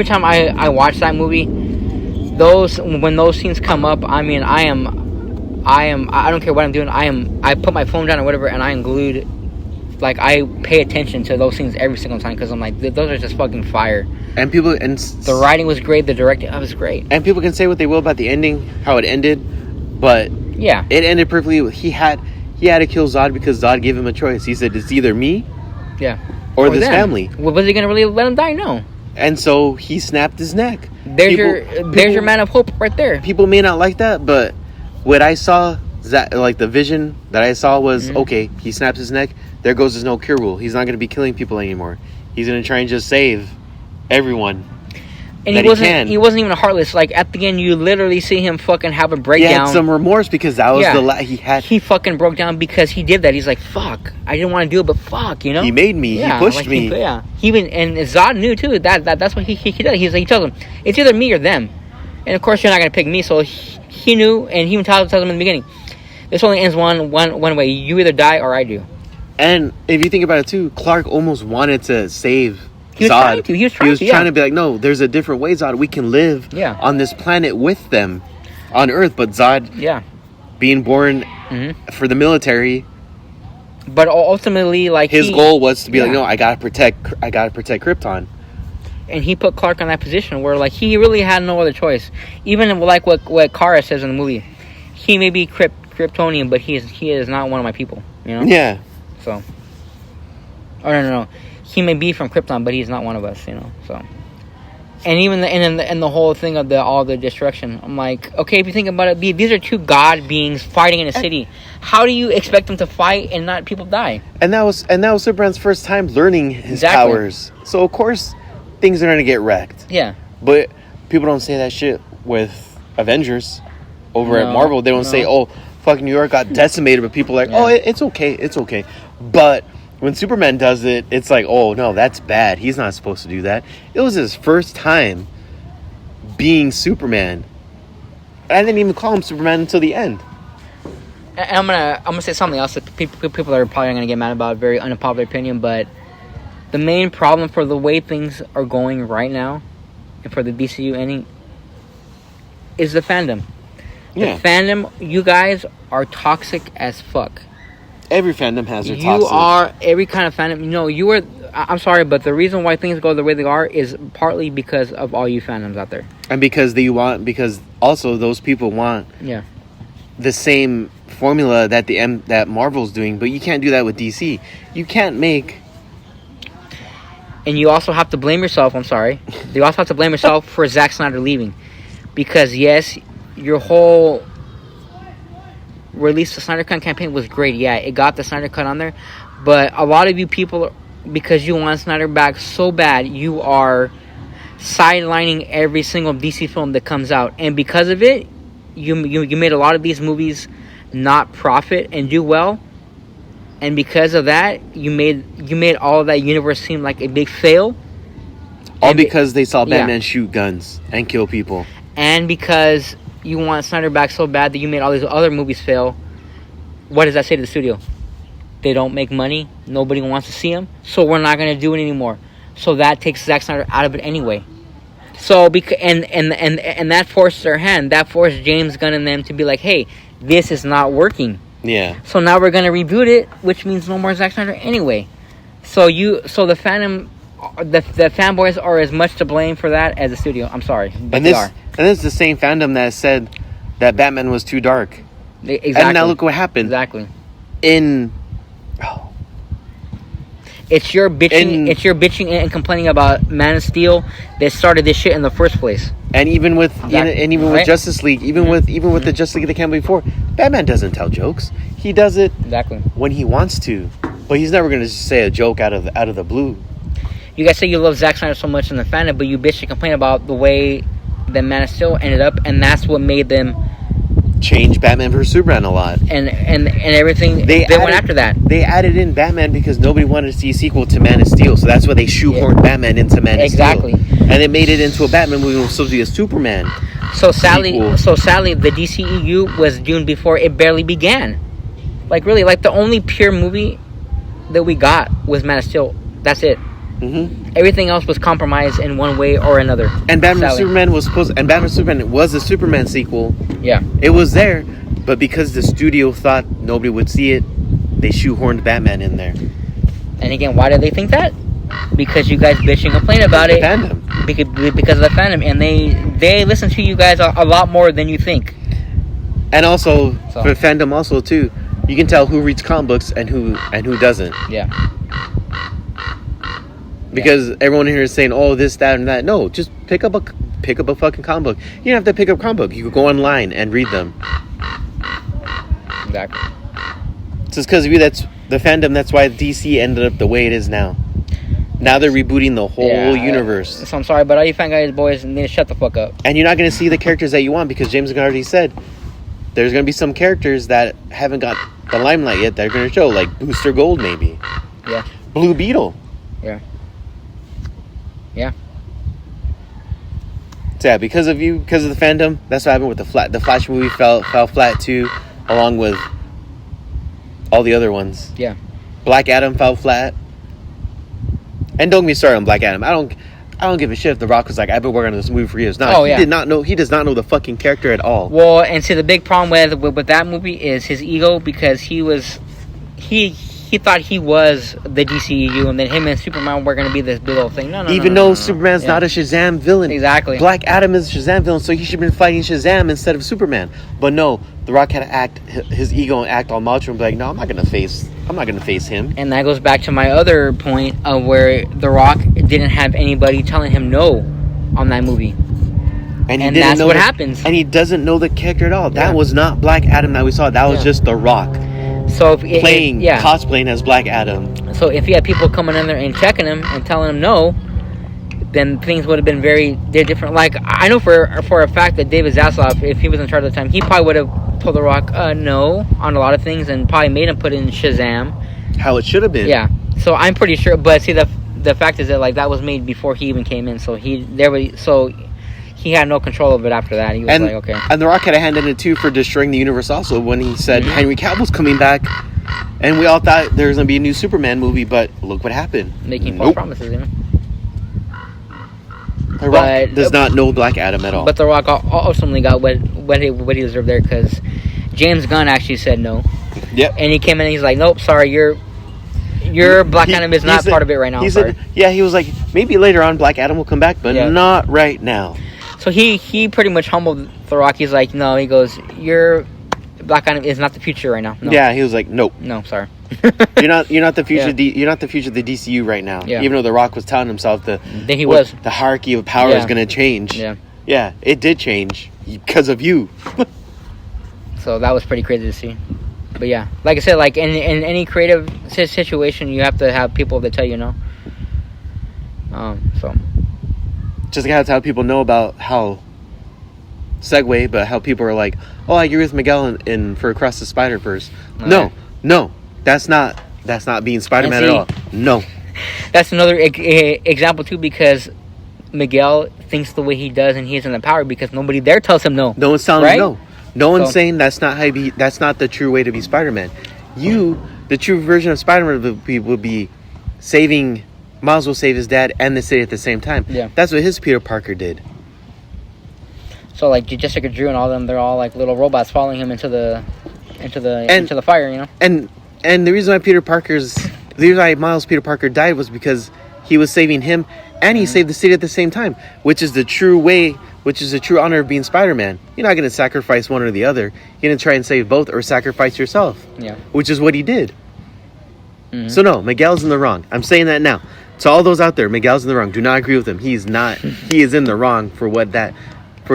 time I watch that movie, when those scenes come up, I mean, I don't care what I'm doing. I put my phone down or whatever, and I am glued. Like, I pay attention to those scenes every single time because I'm like, those are just fucking fire. And the writing was great, the directing was great. And people can say what they will about the ending, how it ended, but yeah, it ended perfectly. He had to kill Zod because Zod gave him a choice. He said, it's either me, or this family. Was he gonna really let him die? No. And so he snapped his neck. There's your man of hope right there. People may not like that, but what I saw, the vision that I saw was, okay, he snaps his neck, there goes his no cure rule. He's not going to be killing people anymore. He's going to try and just save everyone. And he wasn't even a heartless. Like, at the end, you literally see him fucking have a breakdown. He had some remorse because that was he fucking broke down because he did that. He's like, fuck, I didn't want to do it, but fuck, you know? He made me. He pushed me. And Zod knew, too, that's what he did. He tells him, it's either me or them. And, of course, you're not going to pick me. So he knew, and he even tells him in the beginning, this only ends one way. You either die or I do. And if you think about it, too, Clark almost wanted to save He was Zod. He was trying to be like, no, there's a different way, Zod. We can live on this planet with them on Earth. But Zod, being born for the military, but ultimately, like, his goal was to be like, no, I gotta protect Krypton. And he put Clark in that position where, like, he really had no other choice. Even like what Kara says in the movie, he may be Kryptonian, but he is not one of my people. You know? Yeah. So, no. He may be from Krypton, but he's not one of us, you know. So, and even the whole thing of all the destruction, I'm like, okay, if you think about it, these are two god beings fighting in a city. How do you expect them to fight and not people die? And that was Superman's first time learning his powers. So of course, things are gonna get wrecked. Yeah. But people don't say that shit with Avengers over at Marvel. They don't say, oh, fucking New York got decimated, but people are like, oh, it's okay. But when Superman does it, it's like, oh, no, that's bad. He's not supposed to do that. It was his first time being Superman. I didn't even call him Superman until the end. And I'm gonna say something else that people are probably gonna get mad about. Very unpopular opinion, but the main problem for the way things are going right now, and for the DCU ending, is the fandom. Yeah. The fandom, you guys are toxic as fuck. Every fandom has their toxic. You are every kind of fandom. No, you are. I'm sorry, but the reason why things go the way they are is partly because of all you fandoms out there. And because also those people want the same formula that Marvel's doing, but you can't do that with DC. You can't make. And you also have to blame yourself. I'm sorry. You also have to blame yourself for Zack Snyder leaving, because yes, your whole release the Snyder Cut campaign was great. Yeah, it got the Snyder Cut on there, but a lot of you people, because you want Snyder back so bad, you are sidelining every single DC film that comes out, and because of it, you made a lot of these movies not profit and do well, and because of that, you made all of that universe seem like a big fail. All because they saw Batman shoot guns and kill people, and because you want Snyder back so bad that you made all these other movies fail. What does that say to the studio? They don't make money. Nobody wants to see them, so we're not going to do it anymore. So that takes Zack Snyder out of it anyway. So and that forces their hand. That forced James Gunn and them to be like, hey, this is not working. Yeah. So now we're gonna reboot it, which means no more Zack Snyder anyway. So the fanboys are as much to blame for that as the studio. I'm sorry, but they are. And this is the same fandom that said that Batman was too dark. Exactly. And now look what happened. Exactly. It's your bitching and complaining about Man of Steel that started this shit in the first place. And even with with Justice League, even with the Justice League that came before, Batman doesn't tell jokes. He does it when he wants to, but he's never going to say a joke out of the blue. You guys say you love Zack Snyder so much in the fandom, but you bitch and complain about the way that Man of Steel ended up, and that's what made them change Batman vs Superman a lot, and everything they went after that. They added in Batman because nobody wanted to see a sequel to Man of Steel, so that's why they shoehorned Batman into Man of Steel. Exactly, and it made it into a Batman movie was supposed to be a Superman. So sadly, the DCEU was doomed before it barely began. Like really, like the only pure movie that we got was Man of Steel. That's it. Mm-hmm. Everything else was compromised in one way or another. And Batman Superman was a Superman sequel. Yeah, it was there, but because the studio thought nobody would see it, they shoehorned Batman in there. And again, why did they think that? Because you guys bitch and complain about it. Fandom. Because of the fandom, and they listen to you guys a lot more than you think. And also for fandom, also too, you can tell who reads comic books and who doesn't. Yeah. Because everyone here is saying, "Oh, this, that, and that." No, just pick up a fucking comic book. You don't have to pick up a comic book. You could go online and read them. Exactly. Just because of you, that's the fandom. That's why DC ended up the way it is now. Now they're rebooting the whole universe. So I'm sorry, but all you fan guys, boys, need to shut the fuck up. And you're not going to see the characters that you want because James Gunn already said there's going to be some characters that haven't got the limelight yet that are going to show, like Booster Gold, maybe. Yeah. Blue Beetle. Yeah. Yeah. So yeah, because of the fandom, that's what happened with the Flash movie fell flat too, along with all the other ones. Yeah. Black Adam fell flat. And don't get me started on Black Adam. I don't give a shit if The Rock was like, I've been working on this movie for years. No, he does not know the fucking character at all. Well, and see, the big problem with that movie is his ego, because he thought he was the DCEU, and then him and Superman were going to be this big old thing. No. Superman's not a Shazam villain. Exactly. Black Adam is a Shazam villain, so he should have been fighting Shazam instead of Superman. But no, The Rock had to act his ego and act all macho and be like, no, I'm not going to face him. And that goes back to my other point of where The Rock didn't have anybody telling him no on that movie. And that's what happens. And he doesn't know the character at all. That was not Black Adam that we saw. That was just The Rock. So cosplaying as Black Adam. So if you had people coming in there and checking him and telling him no, then things would have been very different. Like, I know for a fact that David Zaslav, if he was in charge at the time, he probably would have told The Rock no on a lot of things and probably made him put in Shazam. How it should have been. Yeah. So I'm pretty sure. But see, the fact is that like that was made before he even came in. So he had no control of it after that. He was like, okay. And The Rock had a hand in it too for destroying the universe also when he said Henry Cavill's coming back. And we all thought there was going to be a new Superman movie, but look what happened. Making false promises, you know. The Rock does not know Black Adam at all. But The Rock ultimately got what he deserved there, because James Gunn actually said no. Yep. And he came in and he's like, nope, sorry, your Black Adam is not part of it right now. He was like, maybe later on Black Adam will come back, but not right now. So he pretty much humbled The Rock. He's like, no, he goes, your Black Adam is not the future right now. No. Yeah, he was like, nope. No, sorry. you're not the future. You're not the future of the DCU right now. Yeah. Even though The Rock was telling himself the hierarchy of power is going to change. Yeah. Yeah, it did change because of you. So that was pretty crazy to see. But yeah, like I said, like in any creative situation, you have to have people that tell you no. So. Just gotta tell people know about how segue, but how people are like, oh, I agree with Miguel in for Across the Spider-Verse. Okay. No, that's not being Spider-Man at all. No. That's another example too, because Miguel thinks the way he does, and he isn't empowered because nobody there tells him no. No one's telling right? him no. No one's saying that's not how that's not the true way to be Spider-Man. The true version of Spider-Man would be saving. Miles will save his dad and the city at the same time. Yeah, that's what his Peter Parker did. So like Jessica Drew and all them, they're all like little robots following him into the fire, you know. And the reason why Miles Peter Parker died was because he was saving him and he saved the city at the same time, which is the true way, which is the true honor of being Spider-Man. You're not going to sacrifice one or the other. You're going to try and save both or sacrifice yourself. Yeah. Which is what he did. Mm-hmm. So no, Miguel's in the wrong. I'm saying that now. To all those out there, Miguel's in the wrong. Do not agree with him. He's not. He is in the wrong for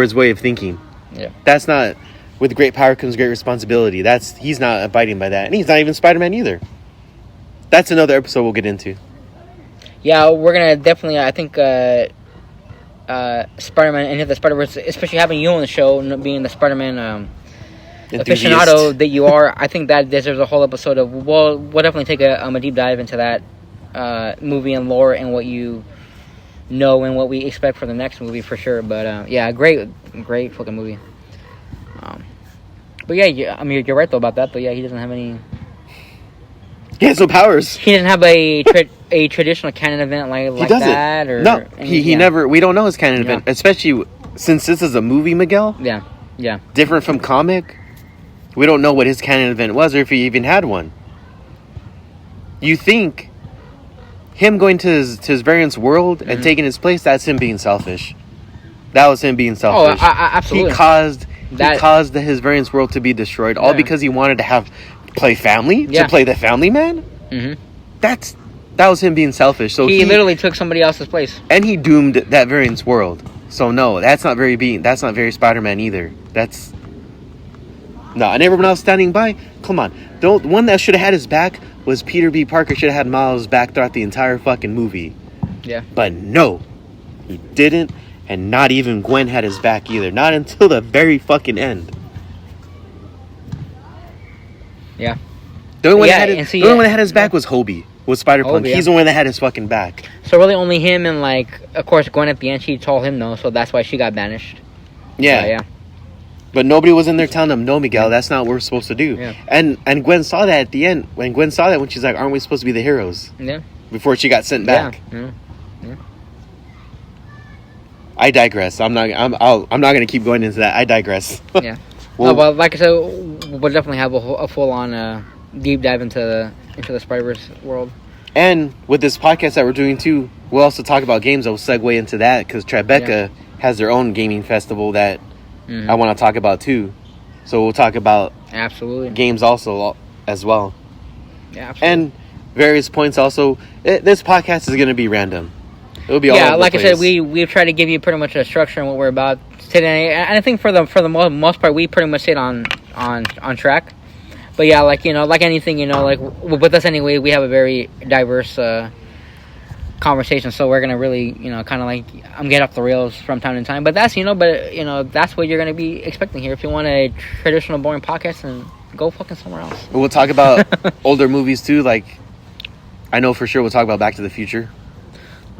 his way of thinking. Yeah. That's not. With great power comes great responsibility. He's not abiding by that, and he's not even Spider-Man either. That's another episode we'll get into. Yeah, we're gonna definitely. I think Spider-Man Into the Spider-Verse, especially having you on the show, being the Spider-Man aficionado that you are. I think that deserves a whole episode of. We'll definitely take a deep dive into that movie and lore and what you know and what we expect for the next movie for sure. But yeah, great fucking movie. But yeah, I mean, you're right though about that. But yeah, he doesn't have any. He has no powers. He doesn't have a traditional canon event like that. Or no, he never. We don't know his canon event, especially since this is a movie, Miguel. Yeah. Different from comic. We don't know what his canon event was, or if he even had one. You think him going to his variant's world and taking his place? That's him being selfish. That was him being selfish. Oh, absolutely. He caused his variant's world to be destroyed, all because he wanted to play family, to play the family man. Mm-hmm. That was him being selfish. So he literally took somebody else's place, and he doomed that variant's world. So no, that's not very Spider-Man either. No, and everyone else standing by. Come on, the one that should have had his back was Peter B. Parker. Should have had Miles' back throughout the entire fucking movie. Yeah, but no, he didn't. And not even Gwen had his back either. Not until the very fucking end. Yeah. The only one that had his back was Hobie. Was Spider-Punk. He's the one that had his fucking back. So really only him and, of course, Gwen at the end, she told him no. So that's why she got banished. Yeah. Yeah. But nobody was in there telling him, no, Miguel, that's not what we're supposed to do. Yeah. And Gwen saw that at the end. When Gwen saw that, when she's like, aren't we supposed to be the heroes? Yeah. Before she got sent back. Yeah. I digress. I'm not going to keep going into that. I digress. Yeah. Well, like I said, we'll definitely have a full-on deep dive into the Spider-Verse world. And with this podcast that we're doing too, we'll also talk about games. I'll segue into that because Tribeca has their own gaming festival that I want to talk about too. So we'll talk about games also as well. Yeah, absolutely. And various points also. This podcast is going to be random. It'll be all over like the I place. said, we've tried to give you pretty much a structure on what we're about today, and I think for the most part, we pretty much stayed on track. But yeah, like anything, like with us anyway, we have a very diverse conversation, so we're gonna really, kind of get off the rails from time to time. But that's that's what you're gonna be expecting here. If you want a traditional boring podcast, then go fucking somewhere else. We'll talk about older movies too. Like I know for sure we'll talk about Back to the Future.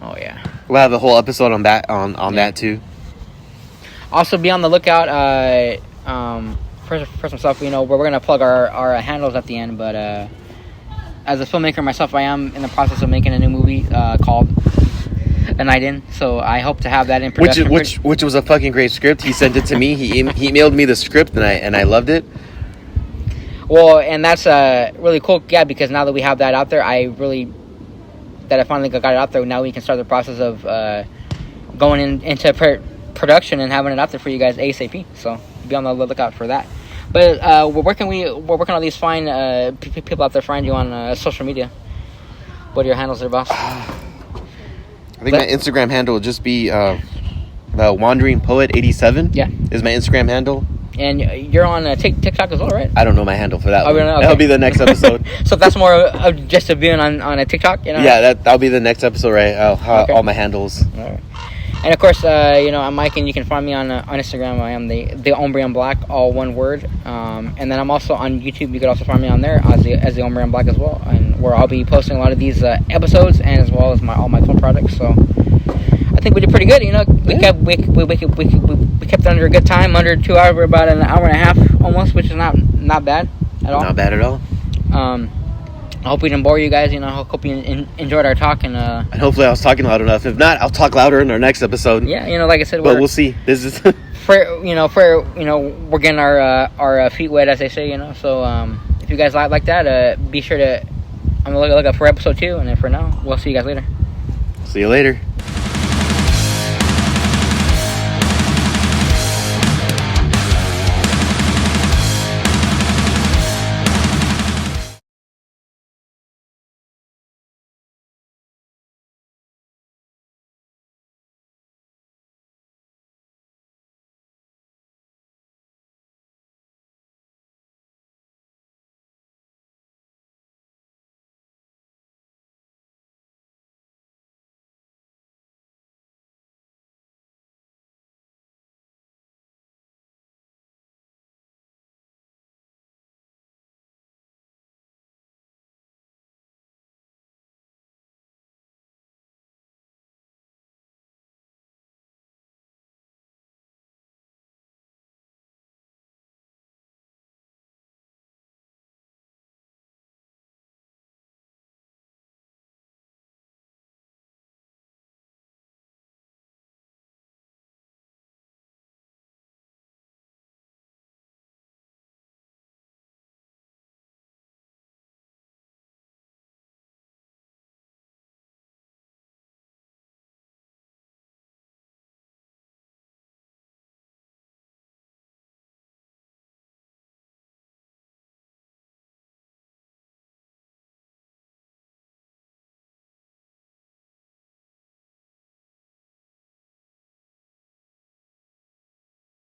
Oh yeah, we'll have a whole episode on that too. Also, be on the lookout for some stuff. We're gonna plug our handles at the end. But as a filmmaker myself, I am in the process of making a new movie called A Night In. So I hope to have that in production. Which was a fucking great script. He sent it to me. He emailed me the script and I loved it. Well, and that's really cool. Yeah, because now that we have that out there, I finally got it out there. Now we can start the process of going into production and having it out there for you guys ASAP. So be on the lookout for that. But where can all these fine people out there find you on social media? What are your handles there, boss? I think my Instagram handle will just be the Wandering Poet 87. Yeah, is my Instagram handle. And you're on TikTok as well, right? I don't know my handle for that one. Okay. That'll be the next episode. So that's more of just being on a TikTok, Yeah, that'll be the next episode, right? All my handles. All right. And of course, I'm Mike, and you can find me on Instagram. I am the Ombre on Black, all one word. And then I'm also on YouTube. You can also find me on there as the Ombre on Black as well, and where I'll be posting a lot of these episodes, and as well as all my film projects. So I think we did pretty good. We kept it under a good time, under 2 hours. We're about an hour and a half almost, which is not bad at all. Not bad at all. I hope we didn't bore you guys. I hope you enjoyed our talk, and hopefully I was talking loud enough. If not, I'll talk louder in our next episode. Yeah, like I said, but we'll see. This is we're getting our feet wet, as they say. So if you guys like that, be sure to look up for episode 2, and then for now, we'll see you guys later. See you later.